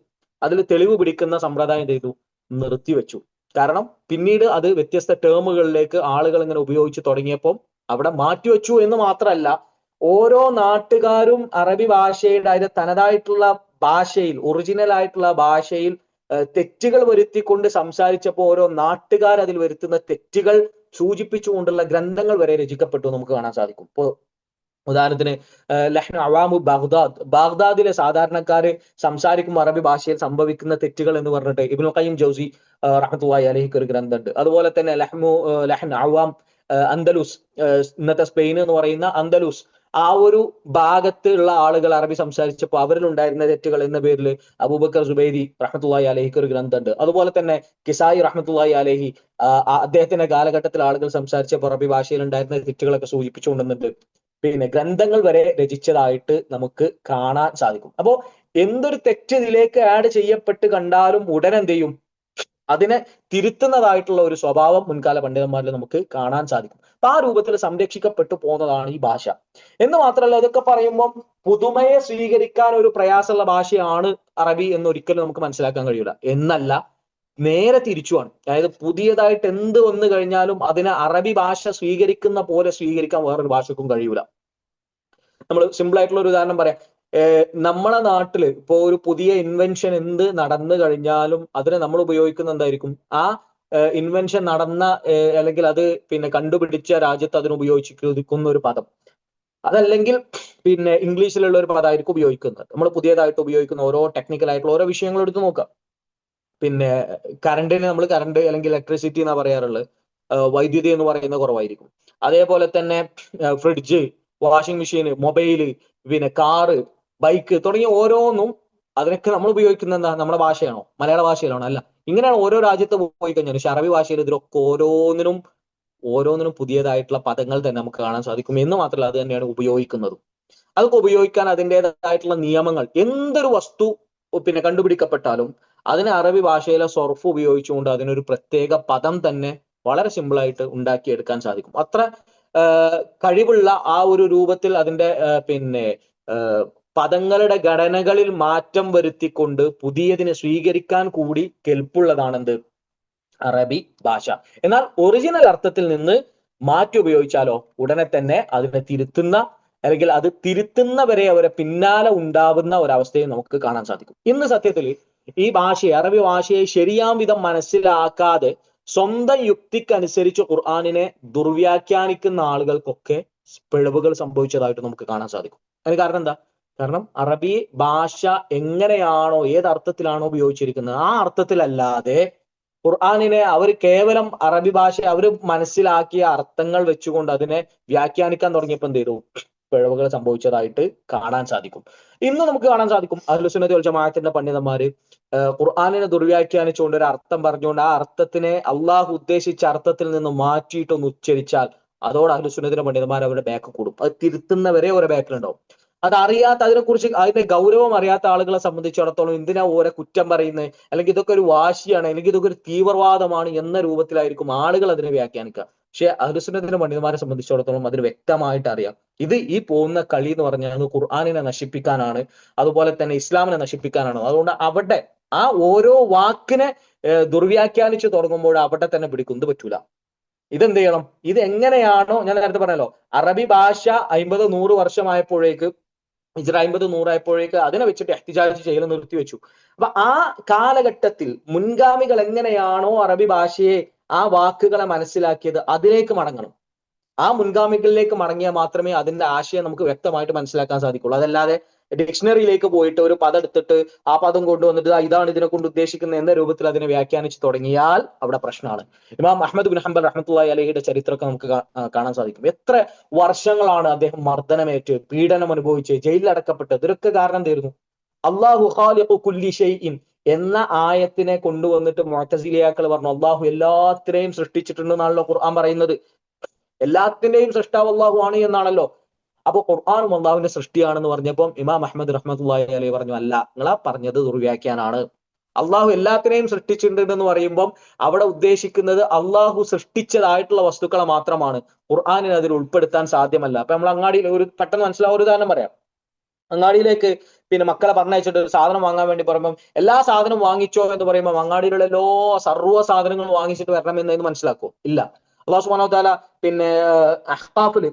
അതിൽ തെളിവ് പിടിക്കുന്ന സമ്പ്രദായം ചെയ്തു നിർത്തിവെച്ചു. കാരണം പിന്നീട് അത് വ്യത്യസ്ത ടേമുകളിലേക്ക് ആളുകൾ ഇങ്ങനെ ഉപയോഗിച്ച് തുടങ്ങിയപ്പോൾ അവിടെ മാറ്റിവെച്ചു എന്ന് മാത്രമല്ല, ഓരോ നാട്ടുകാരും അറബി ഭാഷയുടെ അതിന്റെ തനതായിട്ടുള്ള ഭാഷയിൽ, ഒറിജിനൽ ആയിട്ടുള്ള ഭാഷയിൽ തെറ്റുകൾ വരുത്തിക്കൊണ്ട് സംസാരിച്ചപ്പോൾ ഓരോ നാട്ടുകാർ അതിൽ വരുത്തുന്ന തെറ്റുകൾ സൂചിപ്പിച്ചുകൊണ്ടുള്ള ഗ്രന്ഥങ്ങൾ വരെ രചിക്കപ്പെട്ടു നമുക്ക് കാണാൻ സാധിക്കും. ഇപ്പോ ഉദാഹരണത്തിന് ലഹ്നു അവാമു ബാഗ്ദാദിലെ സാധാരണക്കാര് സംസാരിക്കുമ്പോൾ അറബി ഭാഷയിൽ സംഭവിക്കുന്ന തെറ്റുകൾ എന്ന് പറഞ്ഞിട്ട് ഇബ്നുൽ ഖയ്യിം ജൗസി റഹ്മത്തുള്ളാഹി അലൈഹിക്ക് ഒരു ഗ്രന്ഥമുണ്ട്. അതുപോലെ തന്നെ ലഹ്നു അവാം അന്തലൂസ്, ഇന്നത്തെ സ്പെയിൻ എന്ന് പറയുന്ന അന്തലൂസ്, ആ ഒരു ഭാഗത്ത് ഉള്ള ആളുകൾ അറബി സംസാരിച്ചപ്പോൾ അവരിൽ ഉണ്ടായിരുന്ന തെറ്റുകൾ എന്ന പേരിൽ അബൂബക്കർ സുബൈരി റഹ്മത്തുള്ളാഹി അലൈഹിക്ക് ഒരു ഗ്രന്ഥമുണ്ട്. അതുപോലെ തന്നെ കിസായി റഹ്മത്തുള്ളാഹി അലൈഹി അദ്ദേഹത്തിന്റെ കാലഘട്ടത്തിൽ ആളുകൾ സംസാരിച്ചപ്പോൾ അറബി ഭാഷയിൽ ഉണ്ടായിരുന്ന തെറ്റുകളൊക്കെ സൂചിപ്പിച്ചുകൊണ്ടുവന്നിട്ട് ഗ്രന്ഥങ്ങൾ വരെ രചിച്ചതായിട്ട് നമുക്ക് കാണാൻ സാധിക്കും. അപ്പോ എന്തൊരു തെറ്റ് ഇതിലേക്ക് ആഡ് ചെയ്യപ്പെട്ട് കണ്ടാലും ഉടനെ എന്ത് ചെയ്യും, അതിനെ തിരുത്തുന്നതായിട്ടുള്ള ഒരു സ്വഭാവം മുൻകാല പണ്ഡിതന്മാരിൽ നമുക്ക് കാണാൻ സാധിക്കും. അപ്പൊ ആ രൂപത്തിൽ സംരക്ഷിക്കപ്പെട്ടു പോകുന്നതാണ് ഈ ഭാഷ. എന്ന് മാത്രമല്ല, ഇതൊക്കെ പറയുമ്പോൾ പുതുമയെ സ്വീകരിക്കാൻ ഒരു പ്രയാസമുള്ള ഭാഷയാണ് അറബി എന്നൊരിക്കലും നമുക്ക് മനസ്സിലാക്കാൻ കഴിയില്ല. എന്നല്ല, നേരെ തിരിച്ചുമാണ്. അതായത് പുതിയതായിട്ട് എന്ത് വന്നു കഴിഞ്ഞാലും അതിനെ അറബി ഭാഷ സ്വീകരിക്കുന്ന പോലെ സ്വീകരിക്കാൻ വേറൊരു ഭാഷക്കും കഴിയൂല. നമ്മൾ സിമ്പിൾ ആയിട്ടുള്ള ഒരു ഉദാഹരണം പറയാം. നമ്മളെ നാട്ടില് ഇപ്പോ ഒരു പുതിയ ഇൻവെൻഷൻ എന്ത് നടന്നു കഴിഞ്ഞാലും അതിനെ നമ്മൾ ഉപയോഗിക്കുന്ന എന്തായിരിക്കും, ആ ഇൻവെൻഷൻ നടന്ന അല്ലെങ്കിൽ അത് കണ്ടുപിടിച്ച രാജ്യത്ത് അതിന് ഉപയോഗിച്ചിരിക്കുന്ന ഒരു പദം, അതല്ലെങ്കിൽ ഇംഗ്ലീഷിലുള്ള ഒരു പദമായിരിക്കും ഉപയോഗിക്കുന്നത്. നമ്മൾ പുതിയതായിട്ട് ഉപയോഗിക്കുന്ന ഓരോ ടെക്നിക്കൽ ആയിട്ടുള്ള ഓരോ വിഷയങ്ങൾ എടുത്ത് നോക്കാം. കറണ്ടിന് നമ്മൾ കറണ്ട് അല്ലെങ്കിൽ ഇലക്ട്രിസിറ്റി എന്നാ പറയാറുള്ളത്, വൈദ്യുതി എന്ന് പറയുന്നത് കുറവായിരിക്കും. അതേപോലെ തന്നെ fridge, washing machine, mobile, car, bike തുടങ്ങിയ ഓരോന്നും അതിനൊക്കെ നമ്മൾ ഉപയോഗിക്കുന്ന എന്താ, നമ്മുടെ ഭാഷയാണോ, മലയാള ഭാഷയിലാണോ? അല്ല. ഇങ്ങനെയാണ് ഓരോ രാജ്യത്ത് പോയി കഴിഞ്ഞാൽ. പക്ഷെ അറബി ഭാഷയിൽ ഇതിലൊക്കെ ഓരോന്നിനും പുതിയതായിട്ടുള്ള പദങ്ങൾ തന്നെ നമുക്ക് കാണാൻ സാധിക്കും. എന്ന് മാത്രമല്ല, അത് തന്നെയാണ് ഉപയോഗിക്കുന്നതും. അതൊക്കെ ഉപയോഗിക്കാൻ അതിൻ്റെതായിട്ടുള്ള നിയമങ്ങൾ, എന്തൊരു വസ്തു കണ്ടുപിടിക്കപ്പെട്ടാലും അതിനെ അറബി ഭാഷയിലെ സർഫ് ഉപയോഗിച്ചുകൊണ്ട് അതിനൊരു പ്രത്യേക പദം തന്നെ വളരെ സിമ്പിൾ ആയിട്ട് ഉണ്ടാക്കിയെടുക്കാൻ സാധിക്കും. അത്ര കഴിവുള്ള ആ ഒരു രൂപത്തിൽ അതിന്റെ പദങ്ങളുടെ ഘടനകളിൽ മാറ്റം വരുത്തിക്കൊണ്ട് പുതിയതിനെ സ്വീകരിക്കാൻ കൂടി കെൽപ്പുള്ളതാണെന്ത് അറബി ഭാഷ. എന്നാൽ ഒറിജിനൽ അർത്ഥത്തിൽ നിന്ന് മാറ്റി ഉപയോഗിച്ചാലോ ഉടനെ തന്നെ അതിനെ തിരുത്തുന്ന അല്ലെങ്കിൽ അത് തിരുത്തുന്നവരെ അവരെ പിന്നാലെ ഉണ്ടാവുന്ന ഒരവസ്ഥയെ നമുക്ക് കാണാൻ സാധിക്കും. ഇന്ന് സത്യത്തിൽ ഈ ഭാഷയെ, അറബി ഭാഷയെ ശരിയാം വിധം മനസ്സിലാക്കാതെ സ്വന്തം യുക്തിക്കനുസരിച്ച് ഖുർആനിനെ ദുർവ്യാഖ്യാനിക്കുന്ന ആളുകൾക്കൊക്കെ പിഴവുകൾ സംഭവിച്ചതായിട്ട് നമുക്ക് കാണാൻ സാധിക്കും. അതിന് കാരണം എന്താ? കാരണം അറബി ഭാഷ എങ്ങനെയാണോ, ഏതർത്ഥത്തിലാണോ ഉപയോഗിച്ചിരിക്കുന്നത് ആ അർത്ഥത്തിലല്ലാതെ ഖുർആനിനെ അവർ കേവലം അറബി ഭാഷ അവർ മനസ്സിലാക്കിയ അർത്ഥങ്ങൾ വെച്ചുകൊണ്ട് അതിനെ വ്യാഖ്യാനിക്കാൻ തുടങ്ങിയപ്പോൾ എന്ത് ചെയ്തു? പിഴവുകൾ സംഭവിച്ചതായിട്ട് കാണാൻ സാധിക്കും. ഇന്ന് നമുക്ക് കാണാൻ സാധിക്കും അഹ്ലുസുന്നത്തി വൽ ജമാഅത്തിന്റെ പണ്ഡിതന്മാര് ഖുർആനിനെ ദുർവ്യാഖ്യാനിച്ചുകൊണ്ട് ഒരു അർത്ഥം പറഞ്ഞുകൊണ്ട് ആ അർത്ഥത്തിനെ അള്ളാഹു ഉദ്ദേശിച്ച അർത്ഥത്തിൽ നിന്ന് മാറ്റിയിട്ടൊന്ന് ഉച്ചരിച്ചാൽ അതോടെ അഹ്ലുസുന്നത്തിന്റെ പണ്ഡിതന്മാർ അവരുടെ ബാക്ക് കൂടും. അത് തിരുത്തുന്നവരെ ഒരു ബാക്കിലുണ്ടാവും. അതറിയാത്ത, അതിനെക്കുറിച്ച് അതിന്റെ ഗൗരവം അറിയാത്ത ആളുകളെ സംബന്ധിച്ചിടത്തോളം എന്തിനാ ഓരോ കുറ്റം പറയുന്നത്, അല്ലെങ്കിൽ ഇതൊക്കെ ഒരു വാശിയാണ്, അല്ലെങ്കിൽ ഇതൊക്കെ ഒരു തീവ്രവാദമാണ് എന്ന രൂപത്തിലായിരിക്കും ആളുകൾ അതിനെ വ്യാഖ്യാനിക്കുക. പക്ഷെ അഹ്ലുസുന്നത്തിന്റെ പണ്ഡിതന്മാരെ സംബന്ധിച്ചിടത്തോളം അതിന് വ്യക്തമായിട്ട് അറിയാം, ഇത് ഈ പോകുന്ന കളി എന്ന് പറഞ്ഞാൽ ഖുർആനിനെ നശിപ്പിക്കാനാണ്, അതുപോലെ തന്നെ ഇസ്ലാമിനെ നശിപ്പിക്കാനാണ്. അതുകൊണ്ട് അവിടെ ആ ഓരോ വാക്കിനെ ദുർവ്യാഖ്യാനിച്ച് തുടങ്ങുമ്പോൾ അവിടെ തന്നെ പിടിക്കും. ഇത് പറ്റൂല. ഇതെന്ത് ചെയ്യണം? ഇത് എങ്ങനെയാണോ, ഞാൻ നേരത്തെ പറഞ്ഞല്ലോ, അറബി ഭാഷ 50-100 വർഷമായപ്പോഴേക്ക്, ഹിജ്റ 50-100 ആയപ്പോഴേക്ക് അതിനെ വെച്ചിട്ട് ഇഹ്തിജാജ് ചെയ്യൽ നിർത്തിവെച്ചു. അപ്പൊ ആ കാലഘട്ടത്തിൽ മുൻഗാമികൾ എങ്ങനെയാണോ അറബി ഭാഷയെ, ആ വാക്കുകളെ മനസ്സിലാക്കിയത്, അതിലേക്ക് മടങ്ങണം. ആ മുൻഗാമികളിലേക്ക് മടങ്ങിയാൽ മാത്രമേ അതിന്റെ ആശയം നമുക്ക് വ്യക്തമായിട്ട് മനസ്സിലാക്കാൻ സാധിക്കുള്ളൂ. അതല്ലാതെ ഡിക്ഷണറിയിലേക്ക് പോയിട്ട് ഒരു പദം എടുത്തിട്ട് ആ പദം കൊണ്ടുവന്നിട്ട് ഇതാണ് ഇതിനെ കൊണ്ട് ഉദ്ദേശിക്കുന്നത് എന്ന രൂപത്തിൽ അതിനെ വ്യാഖ്യാനിച്ച് തുടങ്ങിയാൽ അവിടെ പ്രശ്നമാണ്. ഇമാം അഹ്മദ് ബിൻ ഹംബൽ റഹ്മത്തുള്ളാഹി അലൈഹിയുടെ ചരിത്രമൊക്കെ നമുക്ക് കാണാൻ സാധിക്കും. എത്ര വർഷങ്ങളാണ് അദ്ദേഹം മർദ്ദനമേറ്റ്, പീഡനം അനുഭവിച്ച്, ജയിലിലടക്കപ്പെട്ട്. ഇതിനൊക്കെ കാരണം എന്തായിരുന്നു? അല്ലാഹു ഖാലിഖു കുല്ലി ഷൈഇൻ എന്ന ആയത്തിനെ കൊണ്ടുവന്നിട്ട് മുഅ്തസിലിയാക്കൾ പറഞ്ഞു അള്ളാഹു എല്ലാത്തിനെയും സൃഷ്ടിച്ചിട്ടുണ്ടെന്നാണല്ലോ ഖുർആൻ പറയുന്നത്. എല്ലാത്തിന്റെയും സൃഷ്ടാവ് അള്ളാഹു ആണ് എന്നാണല്ലോ. അപ്പൊ ഖുർആനും അള്ളാഹുവിന്റെ സൃഷ്ടിയാണെന്ന് പറഞ്ഞപ്പം ഇമാം അഹ്മദ് റഹ്മത്തുള്ളാഹി അലൈഹി പറഞ്ഞു, അല്ല, നിങ്ങളാ പറഞ്ഞത് ദുർവ്യാഖ്യാനാണ്. അള്ളാഹു എല്ലാത്തിനെയും സൃഷ്ടിച്ചിട്ടുണ്ട് എന്ന് പറയുമ്പം അവിടെ ഉദ്ദേശിക്കുന്നത് അള്ളാഹു സൃഷ്ടിച്ചതായിട്ടുള്ള വസ്തുക്കളെ മാത്രമാണ്. ഖുർആനിനെ അതിൽ ഉൾപ്പെടുത്താൻ സാധ്യമല്ല. അപ്പൊ നമ്മൾ അങ്ങാടിയിൽ ഒരു പെട്ടെന്ന് മനസ്സിലാവുന്ന ഒരു ഉദാഹരണം പറയാം. അങ്ങാടിയിലേക്ക് മക്കളെ പറഞ്ഞയച്ചിട്ട് ഒരു സാധനം വാങ്ങാൻ വേണ്ടി പറയുമ്പോൾ എല്ലാ സാധനവും വാങ്ങിച്ചോ എന്ന് പറയുമ്പോൾ അങ്ങാടിയിലുള്ള സർവ്വ സാധനങ്ങളും വാങ്ങിച്ചിട്ട് വരണം എന്ന് മനസ്സിലാക്കുമോ? ഇല്ല. അല്ലാഹു സുബ്ഹാനഹു വ തആല അഹ്ഖാഫില്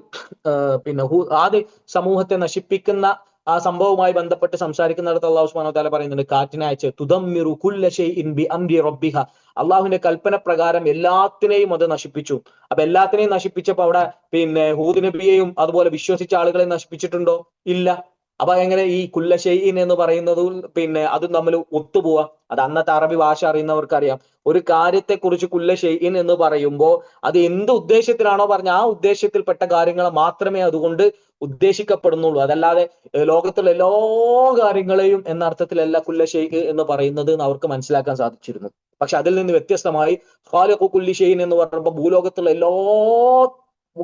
ആദ്യ സമൂഹത്തെ നശിപ്പിക്കുന്ന ആ സംഭവവുമായി ബന്ധപ്പെട്ട് സംസാരിക്കുന്നിടത്ത് അല്ലാഹു സുബ്ഹാനഹു വ തആല പറയുന്നുണ്ട്, കാറ്റിനെ അയച്ച് തുദമ്മിറു കുല്ല ഷൈഇൻ ബിഅംരി റബ്ബിഹ, അള്ളാഹുവിന്റെ കൽപ്പന പ്രകാരം എല്ലാത്തിനെയും അത് നശിപ്പിച്ചു. അപ്പൊ എല്ലാത്തിനെയും നശിപ്പിച്ചപ്പോ അവിടെ ഹൂദ് നബിയെയും അതുപോലെ വിശ്വസിച്ച ആളുകളെ നശിപ്പിച്ചിട്ടുണ്ടോ? ഇല്ല. അപ്പൊ എങ്ങനെ ഈ കുല്ല ഷൈഇൻ എന്ന് പറയുന്നതും അതും തമ്മിൽ ഒത്തുപോവാ? അത് അന്നത്തെ അറബി ഭാഷ അറിയുന്നവർക്ക് അറിയാം. ഒരു കാര്യത്തെക്കുറിച്ച് കുല്ല ഷൈഇൻ എന്ന് പറയുമ്പോൾ അത് എന്ത് ഉദ്ദേശത്തിലാണോ പറഞ്ഞ ആ ഉദ്ദേശത്തിൽപ്പെട്ട കാര്യങ്ങൾ മാത്രമേ അതുകൊണ്ട് ഉദ്ദേശിക്കപ്പെടുന്നുള്ളൂ. അതല്ലാതെ ലോകത്തുള്ള എല്ലാ കാര്യങ്ങളെയും എന്ന അർത്ഥത്തിലല്ല കുല്ല ഷൈഇ എന്ന് പറയുന്നത് എന്ന് അവർക്ക് മനസ്സിലാക്കാൻ സാധിച്ചിരുന്നു. പക്ഷെ അതിൽ നിന്ന് വ്യത്യസ്തമായി ഖാലിഖു കുല്ലി ഷൈഇൻ എന്ന് പറയുമ്പോൾ ഭൂലോകത്തുള്ള എല്ലാ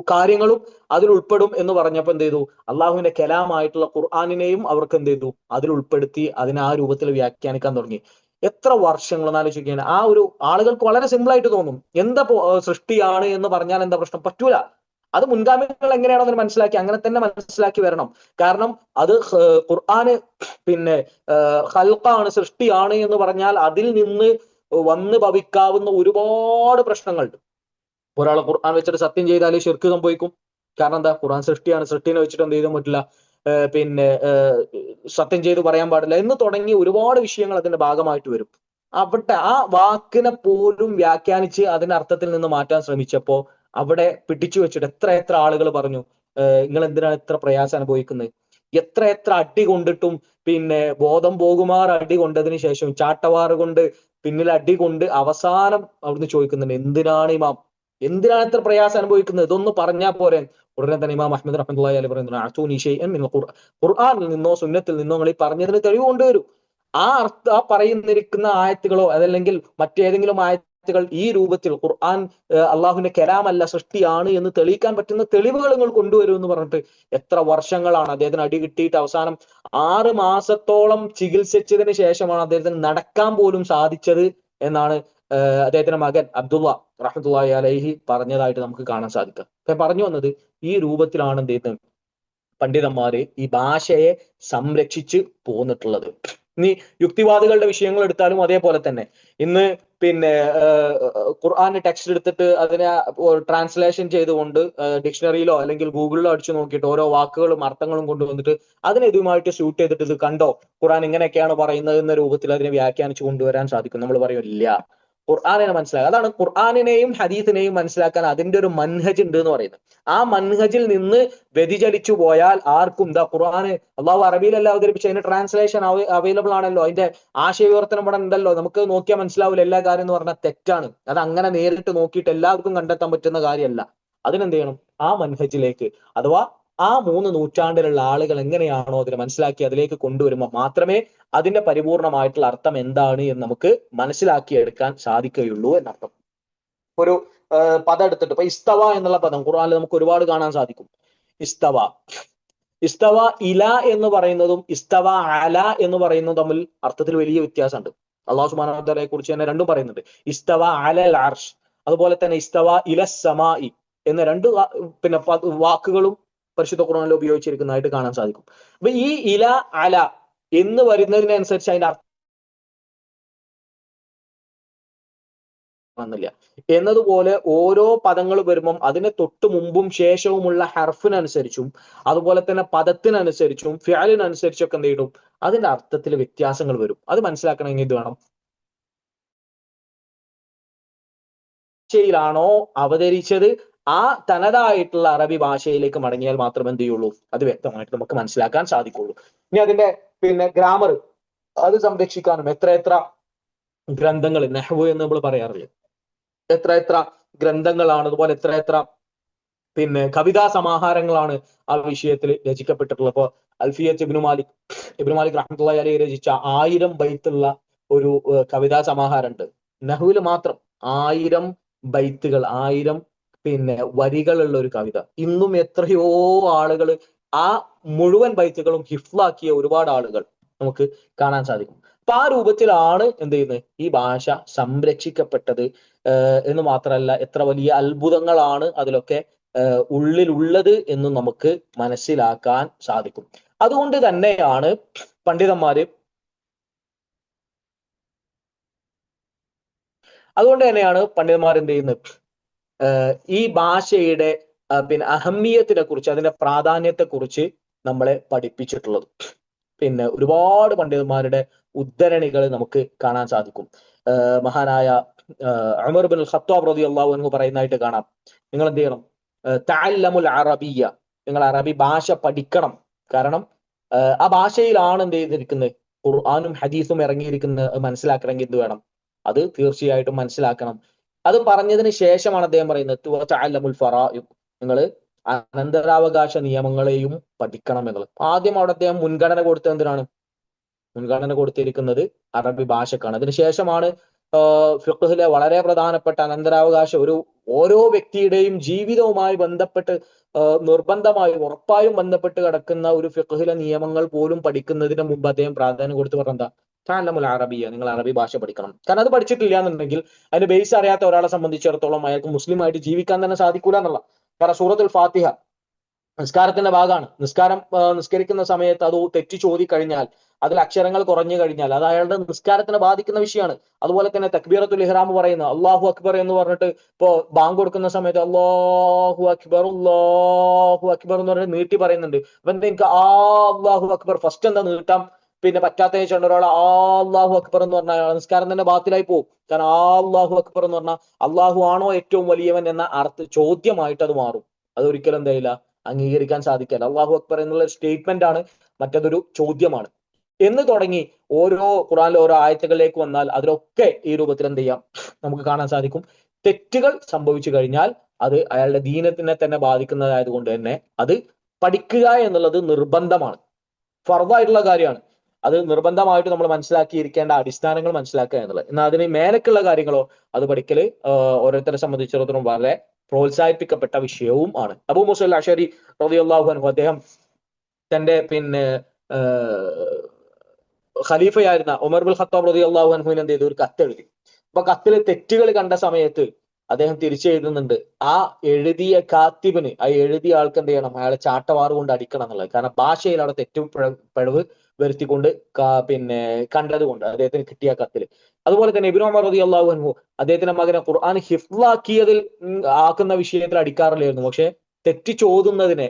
കാര്യങ്ങളും അതിൽ ഉൾപ്പെടും എന്ന് പറഞ്ഞപ്പോ എന്ത് ചെയ്തു? അള്ളാഹുവിന്റെ കലാമായിട്ടുള്ള ഖുർആനിനെയും അവർക്ക് എന്ത് ചെയ്തു? അതിൽ ഉൾപ്പെടുത്തി അതിനെ ആ രൂപത്തിൽ വ്യാഖ്യാനിക്കാൻ തുടങ്ങി. എത്ര വർഷങ്ങൾ എന്നാലോചിക്കുകയാണ്. ആ ഒരു ആളുകൾക്ക് വളരെ സിമ്പിൾ ആയിട്ട് തോന്നും, എന്താ സൃഷ്ടിയാണ് എന്ന് പറഞ്ഞാൽ എന്താ പ്രശ്നം? പറ്റൂല. അത് മുൻഗാമികൾ എങ്ങനെയാണോ അതിന് മനസ്സിലാക്കി അങ്ങനെ തന്നെ മനസ്സിലാക്കി വരണം. കാരണം അത് ഖുർആന് ഖൽഖാണ്, സൃഷ്ടിയാണ് എന്ന് പറഞ്ഞാൽ അതിൽ നിന്ന് വന്ന് ഭവിക്കാവുന്ന ഒരുപാട് പ്രശ്നങ്ങളുണ്ട്. ഒരാൾ ഖുർആൻ വെച്ചിട്ട് സത്യം ചെയ്താൽ ശിർക്ക് സംഭവിക്കും. കാരണം എന്താ? ഖുർആൻ സൃഷ്ടിയാണ്, സൃഷ്ടിനെ വെച്ചിട്ട് എന്ത് ചെയ്യാൻ പറ്റില്ല, സത്യം ചെയ്ത് പറയാൻ പാടില്ല എന്ന് തുടങ്ങി ഒരുപാട് വിഷയങ്ങൾ അതിന്റെ ഭാഗമായിട്ട് വരും. അവിടെ ആ വാക്കിനെ പോലും വ്യാഖ്യാനിച്ച് അതിന്റെ അർത്ഥത്തിൽ നിന്ന് മാറ്റാൻ ശ്രമിച്ചപ്പോ അവിടെ പിടിച്ചു വെച്ചിട്ട് എത്ര ആളുകൾ പറഞ്ഞു, നിങ്ങൾ എന്തിനാണ് ഇത്ര പ്രയാസം അനുഭവിക്കുന്നത്? എത്ര അടി കൊണ്ടിട്ടും ബോധം പോകുമാർ അടി കൊണ്ടതിന് ശേഷം ചാട്ടവാറ് കൊണ്ട് പിന്നിൽ അടി കൊണ്ട് അവസാനം അവിടുന്ന് ചോദിക്കുന്നുണ്ട്, എന്തിനാണ് ഇത്ര പ്രയാസം അനുഭവിക്കുന്നത്? ഇതൊന്ന് പറഞ്ഞാൽ പോരെ? ഉടനെ തന്നെ ഇമാം അഹ്മദ് റഹ്മത്തുള്ളാഹി അലൈഹി പറയുന്നത്, ഖുർആനിൽ നിന്നോ സുന്നത്തിൽ നിന്നോ നിങ്ങൾ ഈ പറഞ്ഞതിന് തെളിവ് കൊണ്ടുവരും. ആ പറയുന്നിരിക്കുന്ന ആയത്തുകളോ അതല്ലെങ്കിൽ മറ്റേതെങ്കിലും ആയത്തുകൾ ഈ രൂപത്തിൽ ഖുർആൻ അള്ളാഹുവിന്റെ കലാമല്ല സൃഷ്ടിയാണ് എന്ന് തെളിയിക്കാൻ പറ്റുന്ന തെളിവുകൾ നിങ്ങൾ കൊണ്ടുവരും എന്ന് പറഞ്ഞിട്ട് എത്ര വർഷങ്ങളാണ് അദ്ദേഹത്തിന് അടി കിട്ടിയിട്ട് അവസാനം 6 മാസത്തോളം ചികിത്സിച്ചതിന് ശേഷമാണ് അദ്ദേഹത്തിന് നടക്കാൻ പോലും സാധിച്ചത് എന്നാണ് അദ്ദേഹത്തിന്റെ മകൻ അബ്ദുള്ള റഹ്മത്തുള്ളാഹി അലൈഹി പറഞ്ഞതായിട്ട് നമുക്ക് കാണാൻ സാധിക്കും. അപ്പൊ പറഞ്ഞു വന്നത് ഈ രൂപത്തിലാണ് എന്ത് ചെയ്യുന്നത് പണ്ഡിതന്മാര് ഈ ഭാഷയെ സംരക്ഷിച്ച് പോന്നിട്ടുള്ളത്. ഇനി യുക്തിവാദികളുടെ വിഷയങ്ങൾ എടുത്താലും അതേപോലെ തന്നെ ഇന്ന് പിന്നെ ഖുർആൻ ടെക്സ്റ്റ് എടുത്തിട്ട് അതിനെ ട്രാൻസ്ലേഷൻ ചെയ്തുകൊണ്ട് ഡിക്ഷണറിയിലോ അല്ലെങ്കിൽ ഗൂഗിളിലോ അടിച്ചു നോക്കിയിട്ട് ഓരോ വാക്കുകളും അർത്ഥങ്ങളും കൊണ്ടുവന്നിട്ട് അതിനെ ഇതുമായിട്ട് സ്യൂട്ട് ചെയ്തിട്ട് ഇത് കണ്ടോ ഖുർആൻ ഇങ്ങനെയൊക്കെയാണ് പറയുന്നത് എന്ന രൂപത്തിൽ അതിനെ വ്യാഖ്യാനിച്ചു കൊണ്ടുവരാൻ സാധിക്കും. നമ്മൾ പറയും ഇല്ല, ഖുർആാനിനെ മനസ്സിലാക്കുക. അതാണ് ഖുർആാനിനെയും ഹദീസിനെയും മനസ്സിലാക്കാൻ അതിന്റെ ഒരു മൻഹജ് ഉണ്ട് എന്ന് പറയുന്നത്. ആ മൻഹജിൽ നിന്ന് വ്യതിചലിച്ചു പോയാൽ ആർക്കും ഖുർആന് അള്ളാഹു അറബിയിലല്ല അവതരിപ്പിച്ച് അതിന്റെ ട്രാൻസ്ലേഷൻ അവൈലബിൾ ആണല്ലോ, അതിന്റെ ആശയവിവർത്തനം ഇവിടെ ഉണ്ടല്ലോ, നമുക്ക് നോക്കിയാൽ മനസ്സിലാവില്ല എല്ലാ കാര്യം എന്ന് പറഞ്ഞാൽ തെറ്റാണ്. അത് അങ്ങനെ നേരിട്ട് നോക്കിയിട്ട് എല്ലാവർക്കും കണ്ടെത്താൻ പറ്റുന്ന കാര്യമല്ല. അതിനെന്ത് ചെയ്യണം, ആ മൻഹജിലേക്ക് അഥവാ ആ 3 നൂറ്റാണ്ടിലുള്ള ആളുകൾ എങ്ങനെയാണോ അതിനെ മനസ്സിലാക്കി അതിലേക്ക് കൊണ്ടുവരുമ്പോൾ മാത്രമേ അതിന്റെ പരിപൂർണമായിട്ടുള്ള അർത്ഥം എന്താണ് എന്ന് നമുക്ക് മനസ്സിലാക്കിയെടുക്കാൻ സാധിക്കുകയുള്ളൂ എന്നർത്ഥം. ഒരു പദം എടുത്തിട്ട് ഇപ്പൊ ഇസ്തവ എന്നുള്ള പദം ഖുർആനിൽ നമുക്ക് ഒരുപാട് കാണാൻ സാധിക്കും. ഇസ്തവ ഇസ്തവ ഇല എന്ന് പറയുന്നതും ഇസ്തവ അല എന്ന് പറയുന്നതും തമ്മിൽ അർത്ഥത്തിൽ വലിയ വ്യത്യാസമുണ്ട്. അള്ളാഹു സുബ്ഹാനഹു വ തആലയെ കുറിച്ച് തന്നെ രണ്ടും പറയുന്നുണ്ട്. ഇസ്തവ അലൽ അർഷ്, അതുപോലെ തന്നെ ഇസ്തവ ഇലസ് സമായി എന്ന രണ്ട് പിന്നെ വാക്കുകളും പരിശുദ്ധ ഖുർആനിൽ ഉപയോഗിച്ചിരിക്കുന്നതായിട്ട് കാണാൻ സാധിക്കും. അപ്പൊ ഈ ഇല അല എന്ന് വരുന്നതിനനുസരിച്ച് അതിന്റെ അർത്ഥം ില്ല എന്നതുപോലെ ഓരോ പദങ്ങൾ വരുമ്പം അതിന് തൊട്ട് മുമ്പും ശേഷവുമുള്ള ഹർഫിനനുസരിച്ചും അതുപോലെ തന്നെ പദത്തിനനുസരിച്ചും ഫിഅലിനനുസരിച്ചും ഒക്കെ എന്ത് ചെയ്യും അതിന്റെ അർത്ഥത്തിൽ വ്യത്യാസങ്ങൾ വരും. അത് മനസ്സിലാക്കണമെങ്കിൽ ഇത് വേണം, ഭാഷയിലാണോ അവതരിച്ചത് ആ തനതായിട്ടുള്ള അറബി ഭാഷയിലേക്ക് മടങ്ങിയാൽ മാത്രമേ എന്ത് ചെയ്യുള്ളൂ അത് വ്യക്തമായിട്ട് നമുക്ക് മനസ്സിലാക്കാൻ സാധിക്കുള്ളൂ. ഇനി അതിന്റെ പിന്നെ ഗ്രാമർ അത് സംരക്ഷിക്കാനും എത്ര ഗ്രന്ഥങ്ങൾ നെഹ്വു എന്ന് നമ്മൾ പറയാറില്ല, എത്ര ഗ്രന്ഥങ്ങളാണ്, അതുപോലെ എത്ര പിന്നെ കവിതാ സമാഹാരങ്ങളാണ് ആ വിഷയത്തിൽ രചിക്കപ്പെട്ടിട്ടുള്ളത്. അപ്പൊ അൽഫിയത്ത് ഇബ്നു മാലിക് റഹ്മത്തുള്ളാഹി അലൈഹി രചിച്ച 1000 ബൈത്തുള്ള ഒരു കവിതാ സമാഹാരം ഉണ്ട്. നഹ്വിൽ മാത്രം 1000 ബൈത്തുകൾ, 1000 പിന്നെ വരികളുള്ള ഒരു കവിത. ഇന്നും എത്രയോ ആളുകൾ ആ മുഴുവൻ ബൈത്തുകളും ഹിഫ്ലാക്കിയ ഒരുപാട് ആളുകൾ നമുക്ക് കാണാൻ സാധിക്കും. അപ്പൊ ആ രൂപത്തിലാണ് എന്ത് ചെയ്യുന്നത് ഈ ഭാഷ സംരക്ഷിക്കപ്പെട്ടത് എന്ന് മാത്രമല്ല എത്ര വലിയ അത്ഭുതങ്ങളാണ് അതിലൊക്കെ ഉള്ളിലുള്ളത് എന്ന് നമുക്ക് മനസ്സിലാക്കാൻ സാധിക്കും. അതുകൊണ്ട് തന്നെയാണ് പണ്ഡിതന്മാര് എന്ത് ചെയ്യുന്നത് ഈ ഭാഷയുടെ പിന്നെ അഹമ്മിയത്തിനെ കുറിച്ച് അതിന്റെ പ്രാധാന്യത്തെ കുറിച്ച് നമ്മളെ പഠിപ്പിച്ചിട്ടുള്ളത്. പിന്നെ ഒരുപാട് പണ്ഡിതന്മാരുടെ ഉദ്ധരണികൾ നമുക്ക് കാണാൻ സാധിക്കും. മഹാനായ ഉമർ ബിൻ ഖത്താബ് റളിയല്ലാഹു അൻഹു പറയുന്നതായിട്ട് കാണാം, നിങ്ങൾ എന്ത് ചെയ്യണം, തഅല്ലമുൽ അറബിയ്യ, നിങ്ങൾ അറബി ഭാഷ പഠിക്കണം. കാരണം ആ ഭാഷയിലാണ് എന്ത് ചെയ്തിരിക്കുന്നത് ഖുർആനും ഹദീസും ഇറങ്ങിയിരിക്കുന്നത് മനസ്സിലാക്കണമെങ്കിൽ എന്ത് വേണം, അത് തീർച്ചയായിട്ടും മനസ്സിലാക്കണം. അത് പറഞ്ഞതിന് ശേഷമാണ് അദ്ദേഹം പറയുന്നത് തഅല്ലമുൽ ഫറാഇദ്, നിങ്ങൾ അനന്തരാവകാശ നിയമങ്ങളെയും പഠിക്കണം എന്നുള്ളത്. ആദ്യം അവിടെ അദ്ദേഹം മുൻഗണന കൊടുത്തത് എന്തിനാണ്, മുൻഗണന കൊടുത്തിരിക്കുന്നത് അറബി ഭാഷക്കാണ്. അതിനുശേഷമാണ് ഫിഖ്ഹിലെ വളരെ പ്രധാനപ്പെട്ട അനന്തരാവകാശ ഓരോ വ്യക്തിയുടെയും ജീവിതവുമായി ബന്ധപ്പെട്ട് നിർബന്ധമായും ഉറപ്പായും ബന്ധപ്പെട്ട് കിടക്കുന്ന ഒരു ഫിഖ്ഹിലെ നിയമങ്ങൾ പോലും പഠിക്കുന്നതിന് മുമ്പ് അദ്ദേഹം പ്രാധാന്യം കൊടുത്ത് പറഞ്ഞെന്താ തഅല്ലമുൽ അറബിയ്യ, നിങ്ങൾ അറബി ഭാഷ പഠിക്കണം. കാരണം അത് പഠിച്ചിട്ടില്ല എന്നുണ്ടെങ്കിൽ അതിന്റെ ബേസ് അറിയാത്ത ഒരാളെ സംബന്ധിച്ചിടത്തോളം അയാൾക്ക് മുസ്ലിം ആയിട്ട് ജീവിക്കാൻ തന്നെ സാധിക്കൂല എന്നുള്ള. കാരണം സൂറത്തുൽ ഫാത്തിഹ നിസ്കാരത്തിന്റെ ഭാഗമാണ്. നിസ്കരിക്കുന്ന സമയത്ത് അത് തെറ്റി ചോദി കഴിഞ്ഞാൽ, അതിൽ അക്ഷരങ്ങൾ കുറഞ്ഞു കഴിഞ്ഞാൽ അത് അയാളുടെ നിസ്കാരത്തിനെ ബാധിക്കുന്ന വിഷയമാണ്. അതുപോലെ തന്നെ തക്ബീറത്തുൽ ഇഹ്റാം പറയുന്നത് അല്ലാഹു അക്ബർ എന്ന് പറഞ്ഞിട്ട് ഇപ്പോ ബാങ്ക് കൊടുക്കുന്ന സമയത്ത് അല്ലാഹു അക്ബർ എന്ന് പറഞ്ഞിട്ട് നീട്ടി പറയുന്നുണ്ട്. അപ്പൊ എന്താ എനിക്ക് അല്ലാഹു അക്ബർ ഫസ്റ്റ് എന്താ നീട്ടാം പിന്നെ പറ്റാത്ത വെച്ചാൽ ഒരാൾ അല്ലാഹു അക്ബർ എന്ന് പറഞ്ഞാൽ നിസ്കാരം തന്നെ ബാത്തിലായി പോകും. കാരണം അല്ലാഹു അക്ബർ എന്ന് പറഞ്ഞാൽ അല്ലാഹു ആണോ ഏറ്റവും വലിയവൻ എന്ന ചോദ്യമായിട്ട് അത് മാറും. അതൊരിക്കലും എന്തായില്ല അംഗീകരിക്കാൻ സാധിക്കില്ല. അല്ലാഹു അക്ബർ എന്നുള്ള സ്റ്റേറ്റ്മെന്റ് ആണ്, മറ്റതൊരു ചോദ്യമാണ് എന്ന് തുടങ്ങി ഓരോ ഖുർആനിലെ ഓരോ ആയത്തുകളിലേക്ക് വന്നാൽ അതിലൊക്കെ ഈ രൂപത്തിൽ എന്ത് ചെയ്യാം നമുക്ക് കാണാൻ സാധിക്കും. തെറ്റുകൾ സംഭവിച്ചു കഴിഞ്ഞാൽ അത് അയാളുടെ ദീനത്തിനെ തന്നെ ബാധിക്കുന്നതായതുകൊണ്ട് തന്നെ അത് പഠിക്കുക എന്നുള്ളത് നിർബന്ധമാണ്, ഫർദായിട്ടുള്ള കാര്യമാണ്. അത് നിർബന്ധമായിട്ട് നമ്മൾ മനസ്സിലാക്കിയിരിക്കേണ്ട അടിസ്ഥാനങ്ങൾ മനസ്സിലാക്കുക എന്നുള്ളത്. എന്നാൽ അതിന് മേലക്കുള്ള കാര്യങ്ങളോ അത് പഠിക്കല് ഓരോരുത്തരെ സംബന്ധിച്ചിടത്തോളം വളരെ പ്രോത്സാഹിപ്പിക്കപ്പെട്ട വിഷയവും ആണ്. അബൂ മൂസ അശ്അരി റളിയല്ലാഹു അൻഹു അദ്ദേഹം തന്റെ പിന്നെ ഖലീഫയായിരുന്ന ഉമർ ബിൻ ഖത്താബ് റളിയല്ലാഹു അൻഹുവിന് എന്ത് ചെയ്തു, ഒരു കത്തെഴുതി. അപ്പൊ കത്തിലെ തെറ്റുകൾ കണ്ട സമയത്ത് അദ്ദേഹം തിരിച്ചെഴുതുന്നുണ്ട്, ആ എഴുതിയ കാത്തിബിന്, ആ എഴുതിയ ആൾക്ക് എന്ത് ചെയ്യണം, അയാളെ ചാട്ടവാറ് കൊണ്ട് അടിക്കണം എന്നുള്ളത്. കാരണം ഭാഷയിൽ അവിടെ തെറ്റും പിഴവ് വരുത്തിക്കൊണ്ട് പിന്നെ കണ്ടതുകൊണ്ട് അദ്ദേഹത്തിന് കിട്ടിയ കത്തിൽ. അതുപോലെ തന്നെ ഇബ്നു ഉമർ റളിയല്ലാഹു അൻഹു അദ്ദേഹത്തിന്റെ മകനെ ഖുർആൻ ഹിഫ്ളാക്കിയതിൽ ആക്കുന്ന വിഷയത്തിൽ അടിക്കാറില്ലായിരുന്നു. പക്ഷെ തെറ്റി ചോദുന്നതിനെ,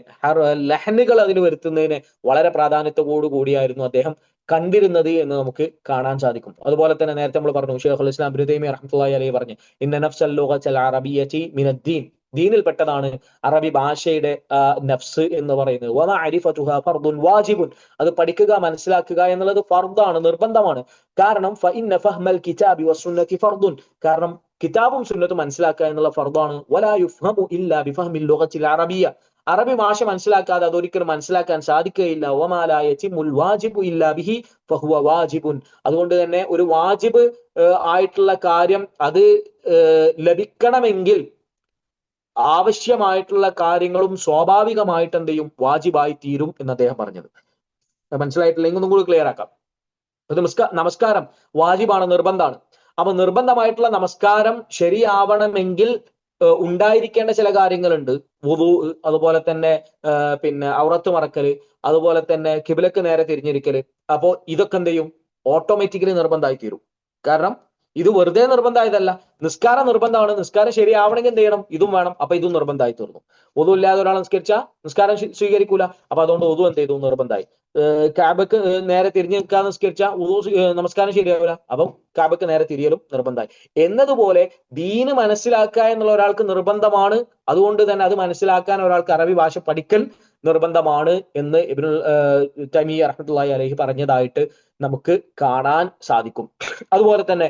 ലഹനുകൾ അതിൽ വരുത്തുന്നതിനെ വളരെ പ്രാധാന്യത്തോടു കൂടിയായിരുന്നു അദ്ദേഹം കണ്ടിരുന്നത് എന്ന് നമുക്ക് കാണാൻ സാധിക്കും. അതുപോലെ തന്നെ നേരത്തെ നമ്മൾ പറഞ്ഞു, ഷെയ്ഖുൽ ഇസ്ലാം ഇബ്നു തൈമിയ്യ റഹ്മത്തുള്ളാഹി അലൈഹി പറഞ്ഞു, ഇന്ന നഫ്സൽ ലുഗത്തൽ അറബിയ്യതി മിനദ്ദീൻ, ദീനിൽപ്പെട്ടതാണ് അറബി ഭാഷയുടെ നഫ്സ് എന്ന് പറയുന്നത്. വമഅരിഫതുഹാ ഫർദുൻ വാജിബുൻ, അത് പഠിക്കുക മനസ്സിലാക്കുക എന്നുള്ളത് ഫർദാണ്, നിർബന്ധമാണ്. കാരണം ഫഇന്ന ഫഹ്മൽ കിതാബി വസ്സുന്നതി ഫർദുൻ, കാരണം കിതാബും സുന്നത്തും മനസ്സിലാക്കുക എന്നുള്ള ഫർദാണ്. വലാ യുഫ്ഹമു ഇല്ലാ ബിഫഹ്മിൽ ലുഗത്തിൽ അറബിയ്യ, അറബി ഭാഷ മനസ്സിലാക്കാതെ അതൊരിക്കലും മനസ്സിലാക്കാൻ സാധിക്കുകയില്ല. വമാലാ യതിമുൽ വാജിബു ഇല്ലാ ബിഹി ഫഹുവ വാജിബുൻ, അതുകൊണ്ട് തന്നെ ഒരു വാജിബ് ആയിട്ടുള്ള കാര്യം അത് ലഭിക്കണമെങ്കിൽ ആവശ്യമായിട്ടുള്ള കാര്യങ്ങളും സ്വാഭാവികമായിട്ട് എന്ത് ചെയ്യും, വാജിബായി തീരും എന്ന് അദ്ദേഹം പറഞ്ഞത്. മനസ്സിലായിട്ടില്ലെങ്കിൽ ഒന്നും കൂടി ക്ലിയർ ആക്കാം. നമസ്കാരം വാജിബാണ്, നിർബന്ധമാണ്. അപ്പൊ നിർബന്ധമായിട്ടുള്ള നമസ്കാരം ശരിയാവണമെങ്കിൽ ഉണ്ടായിരിക്കേണ്ട ചില കാര്യങ്ങളുണ്ട്. വുളൂ, അതുപോലെ തന്നെ പിന്നെ ഔറത്ത് മറക്കല്, അതുപോലെ തന്നെ കിബിലക്ക് നേരെ തിരിഞ്ഞിരിക്കല്. അപ്പോ ഇതൊക്കെ എന്ത് ചെയ്യും, ഓട്ടോമാറ്റിക്കലി നിർബന്ധമായി തീരും. കാരണം ഇത് വെറുതെ നിർബന്ധമായതല്ല, നിസ്കാരം നിർബന്ധമാണ്. നിസ്കാരം ശരിയാവണമെങ്കിൽ എന്ത് ചെയ്യണം, ഇതും വേണം. അപ്പൊ ഇതും നിർബന്ധമായി തീർന്നു. വുളൂ ഇല്ലാതെ ഒരാൾ നിസ്കരിച്ചാൽ നിസ്കാരം സ്വീകരിക്കൂല. അപ്പൊ അതുകൊണ്ട് വുളൂ എന്ത് ചെയ്തു, നിർബന്ധമായി. കാബക്ക് നേരെ തിരിഞ്ഞു നിൽക്കാൻ നിസ്കരിച്ചാൽ വുളൂ നമസ്കാരം ശരിയാവില്ല. അപ്പം കാബക്ക് നേരെ തിരിയലും നിർബന്ധമായി. എന്നതുപോലെ ദീന് മനസ്സിലാക്കുക എന്നുള്ള ഒരാൾക്ക് നിർബന്ധമാണ്. അതുകൊണ്ട് തന്നെ അത് മനസ്സിലാക്കാൻ ഒരാൾക്ക് അറബി ഭാഷ പഠിക്കൽ നിർബന്ധമാണ് എന്ന് ഇബ്നു തൈമിയ്യ റഹ്മത്തുള്ളാഹി അലൈഹി പറഞ്ഞതായിട്ട് നമുക്ക് കാണാൻ സാധിക്കും. അതുപോലെ തന്നെ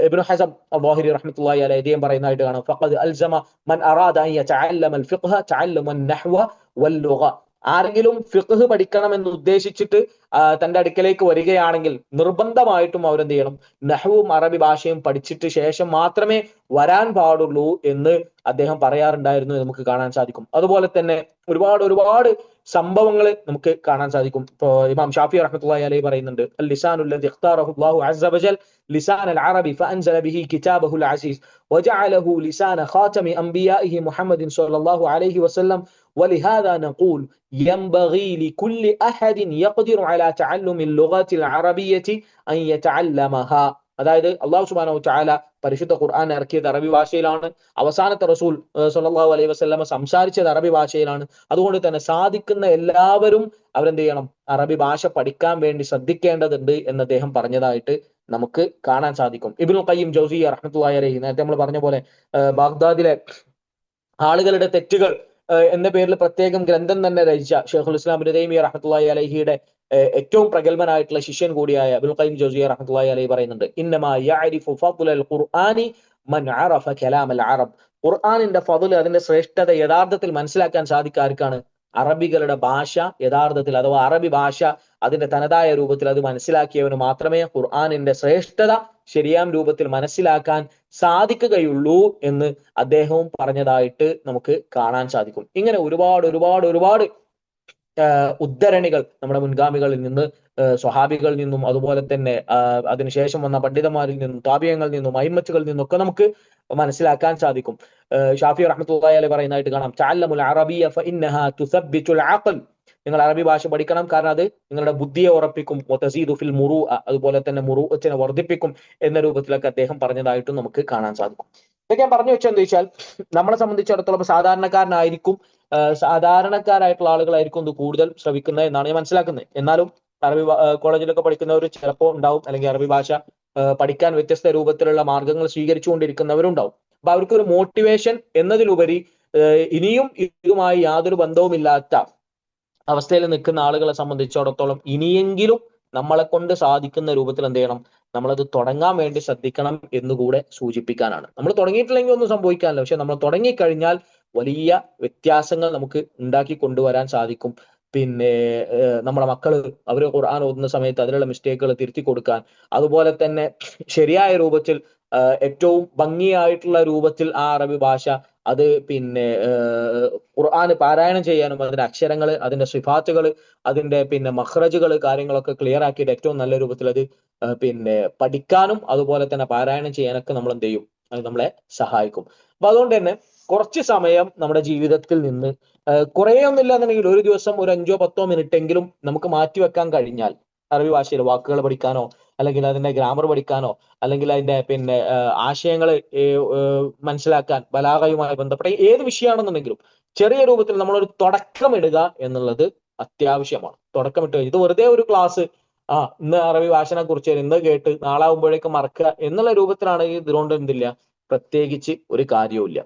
ഇബ്നു ഹസം അൽ-ളാഹിരി റഹ്മത്തുള്ളാഹി അലൈഹി അദ്ദേഹം പറയുന്നതായിട്ട് കാണാം, ഫഖദ് അൽസമ മൻ അറാദ അൻ യതഅല്ലമ അൽ-ഫിഖ്ഹ തഅല്ലമ അൻ-നഹ്വ വൽ-ലുഗ, ആരെങ്കിലും ഫിഖ്ഹ് പഠിക്കണം എന്ന് ഉദ്ദേശിച്ചിട്ട് തന്റെ അടുക്കലേക്ക് വരികയാണെങ്കിൽ നിർബന്ധമായിട്ടും അവരെന്ത് ചെയ്യണം, നഹ്വും അറബി ഭാഷയും പഠിച്ചിട്ട് ശേഷം മാത്രമേ വരാൻ പാടുള്ളൂ എന്ന് അദ്ദേഹം പറയാറുണ്ടായിരുന്നു, നമുക്ക് കാണാൻ സാധിക്കും. അതുപോലെ തന്നെ ഒരുപാട് സംഭവങ്ങൾ നമുക്ക് കാണാൻ സാധിക്കും. ഇപ്പോ ഇമാം ഷാഫി റഹ്മത്തുള്ളാഹി അലൈഹി പറയുന്നുണ്ട്, അൽ ലിസാനുൽ ലദി ഇഖ്താറഹു അല്ലാഹു അസ്സ വജൽ ലിസാൻ അൽ അറബി ഫഅൻസല ബിഹി കിതാബഹു അൽ അസീസ് വജഅലഹു ലിസാന ഖാതമി അംബിയാഇഹി മുഹമ്മദിൻ സ്വല്ലല്ലാഹു അലൈഹി വസല്ലം ولهذا نقول ينبغي لكل أحد يقدر على تعلم اللغة العربية أن يتعلمها. അതായത് അല്ലാഹു സുബ്ഹാനഹു വതആല പരിശുദ്ധ ഖുർആൻ ഇറക്കിയത് അറബി ഭാഷയിലാണ്. അവസാനത്തെ റസൂൽ സ്വല്ലല്ലാഹു അലൈഹി വസല്ലമ സംസാരിച്ചത് അറബി ഭാഷയിലാണ്. അതുകൊണ്ട് തന്നെ സാധിക്കുന്ന എല്ലാവരും അവരെന്ത് ചെയ്യണം, അറബി ഭാഷ പഠിക്കാൻ വേണ്ടി ശ്രദ്ധിക്കേണ്ടതുണ്ട് എന്ന് അദ്ദേഹം പറഞ്ഞതായിട്ട് നമുക്ക് കാണാൻ സാധിക്കും. ഇബ്നുൽ ഖയ്യിം ജൗസിയ്യ റഹ്മത്തുള്ളാഹി അലൈഹി നേരത്തെ നമ്മൾ പറഞ്ഞ പോലെ ബാഗ്ദാദിലെ ആളുകളുടെ തെറ്റുകൾ എന്ന പേരിൽ പ്രത്യേകം ഗ്രന്ഥം തന്നെ രചിച്ച ഷെയ്ഖുൽ ഇസ്ലാം ഇബ്നു തൈമിയ്യ റഹ്മത്തുള്ളാഹി അലൈഹിയുടെ ഏറ്റവും പ്രഗൽഭനായിട്ടുള്ള ശിഷ്യൻ കൂടിയായ ഇബ്നുൽ ഖയ്യിം ജൗസിയ്യ റഹ്മത്തുള്ളാഹി അലൈഹി പറയുന്നുണ്ട്, ഇന്നമാ യഅരിഫു ഫദ്ലൽ ഖുർആനി മൻ അറഫ കലാമൽ അറബ്, ഖുർആനിന്റെ ഫദ്ൽ, അതിന്റെ ശ്രേഷ്ഠത യഥാർത്ഥത്തിൽ മനസ്സിലാക്കാൻ സാധിക്കാർക്കാണ്, അറബികളുടെ ഭാഷ യഥാർത്ഥത്തിൽ അഥവാ അറബി ഭാഷ അതിന്റെ തനതായ രൂപത്തിൽ അത് മനസ്സിലാക്കിയവന് മാത്രമേ ഖുർആനിന്റെ ശ്രേഷ്ഠത ശരിയാം രൂപത്തിൽ മനസ്സിലാക്കാൻ സാധിക്കുകയുള്ളൂ എന്ന് അദ്ദേഹവും പറഞ്ഞതായിട്ട് നമുക്ക് കാണാൻ സാധിക്കും. ഇങ്ങനെ ഒരുപാട് ഉദ്ധരണികൾ നമ്മുടെ മുൻഗാമികളിൽ നിന്ന്, സ്വഹാബികളിൽ നിന്നും, അതുപോലെ തന്നെ അതിനുശേഷം വന്ന പണ്ഡിതന്മാരിൽ നിന്നും, താബിയങ്ങളിൽ നിന്നും, അയിമ്മത്തുകളിൽ നിന്നൊക്കെ നമുക്ക് മനസ്സിലാക്കാൻ സാധിക്കും. ഷാഫി റഹ്മത്തുള്ളാഹി അലൈഹി പറയുന്നതായിട്ട് കാണാം, തഅല്ലമുൽ അറബിയ്യ ഫഇന്നഹാ തുസബ്ബിതുൽ അഖൽ, നിങ്ങൾ അറബി ഭാഷ പഠിക്കണം, കാരണം അത് നിങ്ങളുടെ ബുദ്ധിയെ ഉറപ്പിക്കും. വതസീദു ഫിൽ മുറൂഅ, അതുപോലെ തന്നെ മുറൂഅത്തിനെ വർദ്ധിപ്പിക്കും എന്ന രൂപത്തിലൊക്കെ അദ്ദേഹം പറഞ്ഞതായിട്ടും നമുക്ക് കാണാൻ സാധിക്കും. ഇതൊക്കെ ഞാൻ പറഞ്ഞു വെച്ചെന്താ വെച്ചാൽ, നമ്മളെ സംബന്ധിച്ചിടത്തോളം സാധാരണക്കാരായിട്ടുള്ള ആളുകളായിരിക്കും ഇത് കൂടുതൽ ശ്രവിക്കുന്നത് എന്നാണ് ഞാൻ മനസ്സിലാക്കുന്നത്. എന്നാലും അറബി കോളേജിലൊക്കെ പഠിക്കുന്നവർ ചിലപ്പോൾ ഉണ്ടാവും, അല്ലെങ്കിൽ അറബി ഭാഷ പഠിക്കാൻ വ്യത്യസ്ത രൂപത്തിലുള്ള മാർഗങ്ങൾ സ്വീകരിച്ചുകൊണ്ടിരിക്കുന്നവരുണ്ടാവും. അപ്പൊ അവർക്ക് ഒരു മോട്ടിവേഷൻ എന്നതിലുപരി ഇനിയും ഇതുമായി യാതൊരു ബന്ധവുമില്ലാത്ത അവസ്ഥയിൽ നിൽക്കുന്ന ആളുകളെ സംബന്ധിച്ചിടത്തോളം ഇനിയെങ്കിലും നമ്മളെ കൊണ്ട് സാധിക്കുന്ന രൂപത്തിൽ എന്ത് ചെയ്യണം, നമ്മളത് തുടങ്ങാൻ വേണ്ടി ശ്രദ്ധിക്കണം എന്നുകൂടെ സൂചിപ്പിക്കാനാണ്. നമ്മൾ തുടങ്ങിയിട്ടില്ലെങ്കിൽ ഒന്നും സംഭവിക്കാനില്ല, പക്ഷെ നമ്മൾ തുടങ്ങിക്കഴിഞ്ഞാൽ വലിയ വ്യത്യാസങ്ങൾ നമുക്ക് ഉണ്ടാക്കി കൊണ്ടുവരാൻ സാധിക്കും. പിന്നെ നമ്മുടെ മക്കള് അവര് ഖുർആൻ ഓതുന്ന സമയത്ത് അതിലുള്ള മിസ്റ്റേക്കുകൾ തിരുത്തി കൊടുക്കാൻ, അതുപോലെ തന്നെ ശരിയായ രൂപത്തിൽ ഏറ്റവും ഭംഗിയായിട്ടുള്ള രൂപത്തിൽ ആ അറബി ഭാഷ അത് പിന്നെ ഖുർആൻ പാരായണം ചെയ്യാനും അതിന്റെ അക്ഷരങ്ങൾ, അതിന്റെ സിഫാത്തുകൾ, അതിന്റെ പിന്നെ മഖ്റജുകൾ, കാര്യങ്ങളൊക്കെ ക്ലിയർ ആക്കിയിട്ട് ഏറ്റവും നല്ല രൂപത്തിൽ അത് പിന്നെ പഠിക്കാനും അതുപോലെ തന്നെ പാരായണം ചെയ്യാനൊക്കെ നമ്മൾ എന്ത് ചെയ്യും, അത് നമ്മളെ സഹായിക്കും. അപ്പൊ അതുകൊണ്ട് തന്നെ കുറച്ച് സമയം നമ്മുടെ ജീവിതത്തിൽ നിന്ന് കുറേ ഒന്നുമില്ല എന്നുണ്ടെങ്കിൽ ഒരു ദിവസം ഒരു 5-10 മിനിറ്റ് എങ്കിലും നമുക്ക് മാറ്റിവെക്കാൻ കഴിഞ്ഞാൽ അറബി ഭാഷയിൽ വാക്കുകൾ പഠിക്കാനോ അല്ലെങ്കിൽ അതിന്റെ ഗ്രാമർ പഠിക്കാനോ അല്ലെങ്കിൽ അതിന്റെ പിന്നെ ആശയങ്ങൾ മനസ്സിലാക്കാൻ, ബലാഗയുമായി ബന്ധപ്പെട്ട ഏത് വിഷയമാണെന്നുണ്ടെങ്കിലും ചെറിയ രൂപത്തിൽ നമ്മളൊരു തുടക്കമിടുക എന്നുള്ളത് അത്യാവശ്യമാണ്. തുടക്കമിട്ട് ഇത് വെറുതെ ഒരു ക്ലാസ്, ഇന്ന് അറബി ഭാഷനെ കുറിച്ച് ഇന്ന് കേട്ട് നാളെ ആകുമ്പോഴേക്കും മറക്കുക എന്നുള്ള രൂപത്തിലാണെങ്കിൽ ഇതുകൊണ്ട് എന്തില്ല, പ്രത്യേകിച്ച് ഒരു കാര്യവുമില്ല.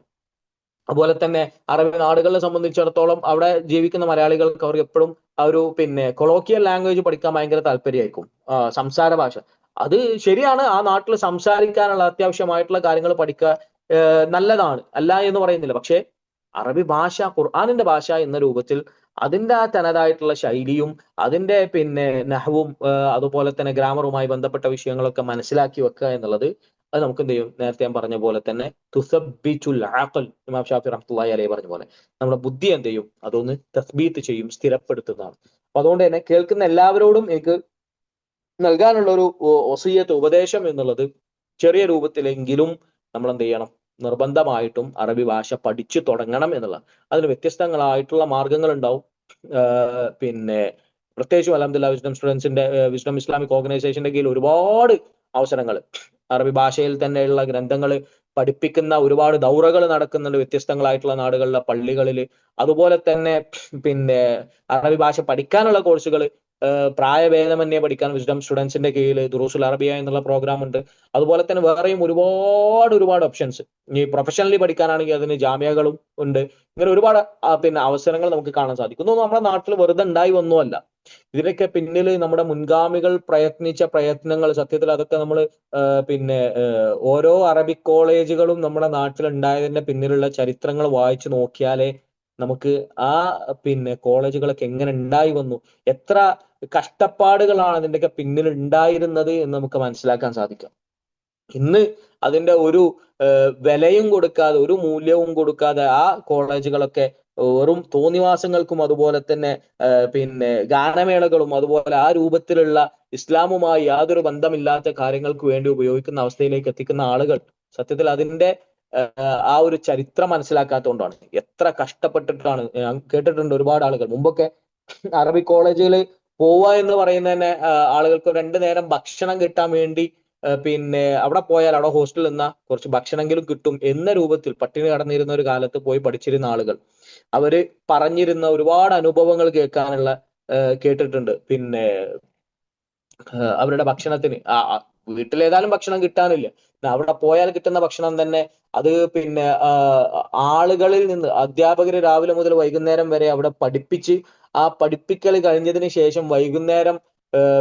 അതുപോലെ തന്നെ അറബി നാടുകളെ സംബന്ധിച്ചിടത്തോളം അവിടെ ജീവിക്കുന്ന മലയാളികൾക്ക് അവർക്ക് എപ്പോഴും ആ ഒരു പിന്നെ കൊളോക്കിയൽ ലാംഗ്വേജ് പഠിക്കാൻ ഭയങ്കര താല്പര്യമായിരിക്കും, സംസാര ഭാഷ. അത് ശരിയാണ്, ആ നാട്ടിൽ സംസാരിക്കാനുള്ള അത്യാവശ്യമായിട്ടുള്ള കാര്യങ്ങൾ പഠിക്കുക നല്ലതാണ്, അല്ല എന്ന് പറയുന്നില്ല. പക്ഷേ അറബി ഭാഷ ഖുർആനിന്റെ ഭാഷ എന്ന രൂപത്തിൽ അതിന്റെ ആ തനതായിട്ടുള്ള ശൈലിയും അതിന്റെ പിന്നെ നഹവും അതുപോലെ തന്നെ ഗ്രാമറുമായി ബന്ധപ്പെട്ട വിഷയങ്ങളൊക്കെ മനസ്സിലാക്കി വെക്കുക എന്നുള്ളത് അത് നമുക്ക് എന്ത് ചെയ്യും, നേരത്തെ ഞാൻ പറഞ്ഞ പോലെ തന്നെ തുസബ്ബിതുൽ അഖൽ, ഇമാം ഷാഫി റഹ്മത്തുള്ളാഹി അലൈഹി പറഞ്ഞ പോലെ നമ്മുടെ ബുദ്ധി എന്ത് ചെയ്യും, അതൊന്ന് തസ്ബീത്ത് ചെയ്യും, സ്ഥിരപ്പെടുത്തുന്നതാണ്. അപ്പൊ അതുകൊണ്ട് തന്നെ കേൾക്കുന്ന എല്ലാവരോടും എനിക്ക് നൽകാനുള്ള ഒരു വസിയ്യത്ത്, ഉപദേശം എന്നുള്ളത് ചെറിയ രൂപത്തിലെങ്കിലും നമ്മൾ എന്ത് ചെയ്യണം, നിർബന്ധമായിട്ടും അറബി ഭാഷ പഠിച്ചു തുടങ്ങണം എന്നുള്ളത്. അതിന് വ്യത്യസ്തങ്ങളായിട്ടുള്ള മാർഗങ്ങൾ ഉണ്ടാവും. പിന്നെ പ്രത്യേകിച്ചും അൽഹംദുലില്ലാഹ് വിസ്ഡം സ്റ്റുഡൻസിന്റെ വിസ്ഡം ഇസ്ലാമിക് ഓർഗനൈസേഷന്റെ കീഴിൽ ഒരുപാട് അവസരങ്ങൾ, അറബി ഭാഷയിൽ തന്നെയുള്ള ഗ്രന്ഥങ്ങൾ പഠിപ്പിക്കുന്ന ഒരുപാട് ദൗറകൾ നടക്കുന്നുണ്ട് വ്യത്യസ്തങ്ങളായിട്ടുള്ള നാടുകളിലെ പള്ളികളിൽ. അതുപോലെ തന്നെ പിന്നെ അറബി ഭാഷ പഠിക്കാനുള്ള കോഴ്സുകൾ പ്രായഭേദമന്യേ പഠിക്കാൻ വിസ്ഡം സ്റ്റുഡൻസിന്റെ കീഴിൽ ദുറൂസുൽ അറബിയ എന്നുള്ള പ്രോഗ്രാം ഉണ്ട്. അതുപോലെ തന്നെ വേറെയും ഒരുപാട് ഓപ്ഷൻസ്, ഈ പ്രൊഫഷണലി പഠിക്കാനാണെങ്കിൽ അതിന് ജാമ്യകളും ഉണ്ട്. ഇങ്ങനെ ഒരുപാട് പിന്നെ അവസരങ്ങൾ നമുക്ക് കാണാൻ സാധിക്കും. ഇതൊന്നും നമ്മുടെ നാട്ടിൽ വെറുതെ ഉണ്ടായി ഒന്നുമല്ല. ഇതിനൊക്കെ പിന്നിൽ നമ്മുടെ മുൻഗാമികൾ പ്രയത്നിച്ച പ്രയത്നങ്ങൾ, സത്യത്തിൽ അതൊക്കെ നമ്മൾ പിന്നെ ഓരോ അറബിക് കോളേജുകളും നമ്മുടെ നാട്ടിൽ ഉണ്ടായതിന്റെ പിന്നിലുള്ള ചരിത്രങ്ങൾ വായിച്ചു നോക്കിയാലേ നമുക്ക് ആ പിന്നെ കോളേജുകളൊക്കെ എങ്ങനെ ഉണ്ടായി വന്നു, എത്ര കഷ്ടപ്പാടുകളാണ് അതിന്റെയൊക്കെ പിന്നിൽ ഉണ്ടായിരുന്നത് എന്ന് നമുക്ക് മനസ്സിലാക്കാൻ സാധിക്കും. ഇന്ന് അതിന്റെ ഒരു വിലയും കൊടുക്കാതെ, ഒരു മൂല്യവും കൊടുക്കാതെ ആ കോളേജുകളൊക്കെ വെറും തോന്നിവാസങ്ങൾക്കും അതുപോലെ തന്നെ പിന്നെ ഗാനമേളകളും അതുപോലെ ആ രൂപത്തിലുള്ള ഇസ്ലാമുമായി യാതൊരു ബന്ധമില്ലാത്ത കാര്യങ്ങൾക്ക് വേണ്ടി ഉപയോഗിക്കുന്ന അവസ്ഥയിലേക്ക് എത്തിക്കുന്ന ആളുകൾ സത്യത്തിൽ അതിന്റെ ആ ഒരു ചരിത്രം മനസ്സിലാക്കാത്തതുകൊണ്ടാണ്. എത്ര കഷ്ടപ്പെട്ടിട്ടാണ്, ഞാൻ കേട്ടിട്ടുണ്ട് ഒരുപാട് ആളുകൾ മുമ്പൊക്കെ അറബി കോളേജുകൾ പോവുക എന്ന് പറയുന്നത് തന്നെ ആളുകൾക്ക് 2 നേരം ഭക്ഷണം കിട്ടാൻ വേണ്ടി പിന്നെ അവിടെ പോയാൽ അവിടെ ഹോസ്റ്റലിൽ നിന്നാൽ കുറച്ച് ഭക്ഷണമെങ്കിലും കിട്ടും എന്ന രൂപത്തിൽ പട്ടിണി കടന്നിരുന്ന ഒരു കാലത്ത് പോയി പഠിച്ചിരുന്ന ആളുകൾ അവര് പറഞ്ഞിരുന്ന ഒരുപാട് അനുഭവങ്ങൾ കേൾക്കാനുള്ള കേട്ടിട്ടുണ്ട്. പിന്നെ അവരുടെ ഭക്ഷണത്തിന് വീട്ടിലേതായാലും ഭക്ഷണം കിട്ടാനില്ല, അവിടെ പോയാൽ കിട്ടുന്ന ഭക്ഷണം തന്നെ അത് പിന്നെ ആളുകളിൽ നിന്ന്, അധ്യാപകര് രാവിലെ മുതൽ വൈകുന്നേരം വരെ അവിടെ പഠിപ്പിച്ച് ആ പഠിപ്പിക്കൽ കഴിഞ്ഞതിന് ശേഷം വൈകുന്നേരം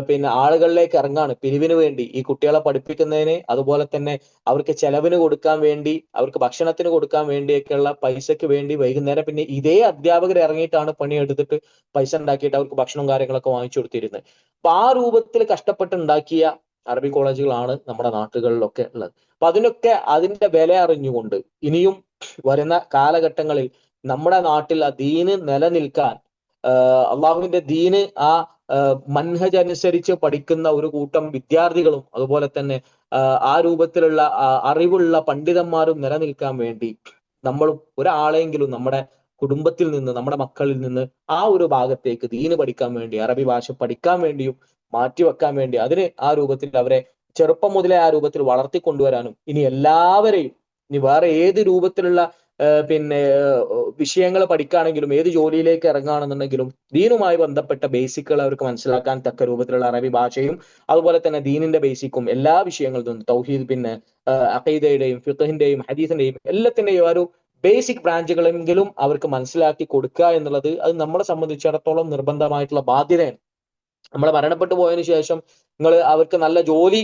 പിന്നെ ആളുകളിലേക്ക് ഇറങ്ങാണ് പിരിവിന് വേണ്ടി, ഈ കുട്ടികളെ പഠിപ്പിക്കുന്നതിന് അതുപോലെ തന്നെ അവർക്ക് ചെലവിന് കൊടുക്കാൻ വേണ്ടി, അവർക്ക് ഭക്ഷണത്തിന് കൊടുക്കാൻ വേണ്ടിയൊക്കെയുള്ള പൈസക്ക് വേണ്ടി വൈകുന്നേരം പിന്നെ ഇതേ അധ്യാപകർ ഇറങ്ങിയിട്ടാണ് പണിയെടുത്തിട്ട് പൈസ ഉണ്ടാക്കിയിട്ട് അവർക്ക് ഭക്ഷണവും കാര്യങ്ങളൊക്കെ വാങ്ങിച്ചു കൊടുത്തിരുന്നത്. അപ്പൊ ആ രൂപത്തിൽ കഷ്ടപ്പെട്ടുണ്ടാക്കിയ അറബി കോളേജുകളാണ് നമ്മുടെ നാട്ടുകളിലൊക്കെ ഉള്ളത്. അപ്പൊ അതിനൊക്കെ അതിന്റെ വില അറിഞ്ഞുകൊണ്ട് ഇനിയും വരുന്ന കാലഘട്ടങ്ങളിൽ നമ്മുടെ നാട്ടിൽ ആ ദീന് നിലനിൽക്കാൻ, അള്ളാഹുവിന്റെ ദീന് ആ മൻഹജ് അനുസരിച്ച് പഠിക്കുന്ന ഒരു കൂട്ടം വിദ്യാർത്ഥികളും അതുപോലെ തന്നെ ആ രൂപത്തിലുള്ള അറിവുള്ള പണ്ഡിതന്മാരും നിലനിൽക്കാൻ വേണ്ടി നമ്മളും ഒരാളെങ്കിലും നമ്മുടെ കുടുംബത്തിൽ നിന്ന്, നമ്മുടെ മക്കളിൽ നിന്ന് ആ ഒരു ഭാഗത്തേക്ക് ദീന് പഠിക്കാൻ വേണ്ടി, അറബി ഭാഷ പഠിക്കാൻ വേണ്ടിയും മാറ്റിവെക്കാൻ വേണ്ടി, അതിന് ആ രൂപത്തിൽ അവരെ ചെറുപ്പം മുതലേ ആ രൂപത്തിൽ വളർത്തിക്കൊണ്ടുവരാനും, ഇനി എല്ലാവരെയും ഇനി വേറെ ഏത് രൂപത്തിലുള്ള പിന്നെ വിഷയങ്ങൾ പഠിക്കുകയാണെങ്കിലും ഏത് ജോലിയിലേക്ക് ഇറങ്ങുകയാണെന്നുണ്ടെങ്കിലും ദീനുമായി ബന്ധപ്പെട്ട ബേസിക്കുകൾ അവർക്ക് മനസ്സിലാക്കാൻ തക്ക രൂപത്തിലുള്ള അറബി ഭാഷയും അതുപോലെ തന്നെ ദീനിന്റെ ബേസിക്കും എല്ലാ വിഷയങ്ങളിലും തൗഹീദ്, പിന്നെ അഖീദയുടെയും ഫിഖഹിന്റെയും ഹദീസിന്റെയും എല്ലാത്തിന്റെയും ഒരു ബേസിക് ബ്രാഞ്ചുകളെങ്കിലും അവർക്ക് മനസ്സിലാക്കി കൊടുക്കുക എന്നുള്ളത് അത് നമ്മളെ സംബന്ധിച്ചിടത്തോളം നിർബന്ധമായിട്ടുള്ള ബാധ്യതയാണ്. നമ്മൾ മരണപ്പെട്ടു പോയതിനു ശേഷം നിങ്ങൾ അവർക്ക് നല്ല ജോലി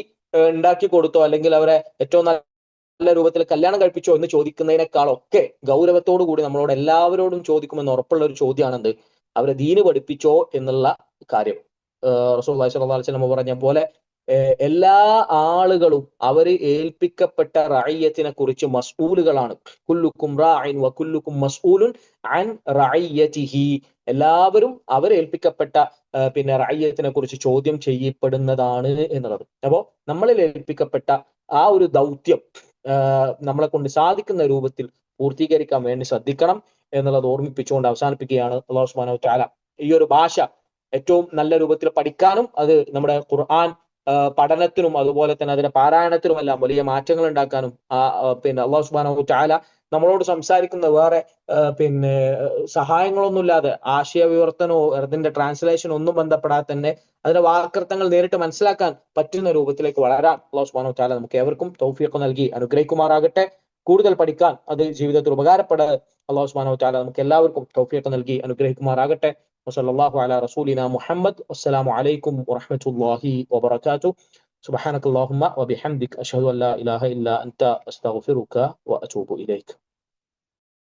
ഉണ്ടാക്കി കൊടുത്തോ അല്ലെങ്കിൽ അവരെ ഏറ്റവും നല്ല രൂപത്തിൽ കല്യാണം കഴിപ്പിച്ചോ എന്ന് ചോദിക്കുന്നതിനേക്കാളൊക്കെ ഗൗരവത്തോടു കൂടി നമ്മളോട് എല്ലാവരോടും ചോദിക്കുമെന്ന് ഉറപ്പുള്ള ഒരു ചോദ്യമാണെന്ത്, അവരെ ദീന് പഠിപ്പിച്ചോ എന്നുള്ള കാര്യം. റസൂലുള്ളാഹി സ്വല്ലല്ലാഹു അലൈഹി വസല്ലം പറഞ്ഞ പോലെ എല്ലാ ആളുകളും അവര് ഏൽപ്പിക്കപ്പെട്ട റഅയ്യത്തിനെ കുറിച്ച് മസ്ഊലുകളാണ്. കുല്ലുക്കും റാഇൻ വ കുല്ലുക്കും മസ്ഊലുൻ അൻ റഅയ്യതിഹി. എല്ലാവരും അവരേൽപ്പിക്കപ്പെട്ട പിന്നെ റഅയ്യത്തിനെ കുറിച്ച് ചോദ്യം ചെയ്യപ്പെടുന്നതാണ് എന്നുള്ളത്. അപ്പോ നമ്മളിൽ ഏൽപ്പിക്കപ്പെട്ട ആ ഒരു ദൗത്യം നമ്മളെ കൊണ്ട് സാധിക്കുന്ന രൂപത്തിൽ പൂർത്തീകരിക്കാൻ വേണ്ടി ശ്രദ്ധിക്കണം എന്നുള്ളത് ഓർമ്മിപ്പിച്ചുകൊണ്ട് അവസാനിപ്പിക്കുകയാണ്. അല്ലാഹു സുബ്ഹാനഹു വ തആല ഈ ഒരു ഭാഷ ഏറ്റവും നല്ല രൂപത്തിൽ പഠിക്കാനും അത് നമ്മുടെ ഖുർആൻ പഠനത്തിനും അതുപോലെ തന്നെ അതിന്റെ പാരായണത്തിനുമെല്ലാം വലിയ മാറ്റങ്ങൾ ഉണ്ടാക്കാനും പിന്നെ അല്ലാഹു സുബ്ഹാനഹു വ തആല നമ്മളോട് സംസാരിക്കുന്ന വേറെ പിന്നെ സഹായങ്ങളൊന്നുമില്ലാതെ ആശയവിവർത്തനമോ അതിന്റെ ട്രാൻസ്ലേഷനോ ഒന്നും ബന്ധപ്പെടാതെ തന്നെ അതിന്റെ വാക്കർത്ഥങ്ങൾ നേരിട്ട് മനസ്സിലാക്കാൻ പറ്റുന്ന രൂപത്തിലേക്ക് വളരാൻ അല്ലാഹു സുബ്ഹാനഹു വ തആല നമുക്ക് ഏവർക്കും തൗഫീഖ് നൽകി അനുഗ്രഹിക്കുമാറാകട്ടെ. കൂടുതൽ പഠിക്കാൻ അത് ജീവിതത്തിൽ ഉപകാരപ്പെടാൻ അല്ലാഹു സുബ്ഹാനഹു വ തആല നമുക്ക് എല്ലാവർക്കും തൗഫീഖ് നൽകി അനുഗ്രഹിക്കുമാറാകട്ടെ. വസല്ലല്ലാഹു അലാ റസൂലിനാ മുഹമ്മദ്. അസ്സലാമു അലൈക്കും വറഹ്മത്തുള്ളാഹി വബറകാതുഹു. സുബ്ഹാനകല്ലാഹുമ്മ വബിഹംദിക അഷ്ഹദു അൻ ലാ ഇലാഹ ഇല്ലാ അൻത അസ്തഗ്ഫിറുക വഅതൂബു ഇലൈക്.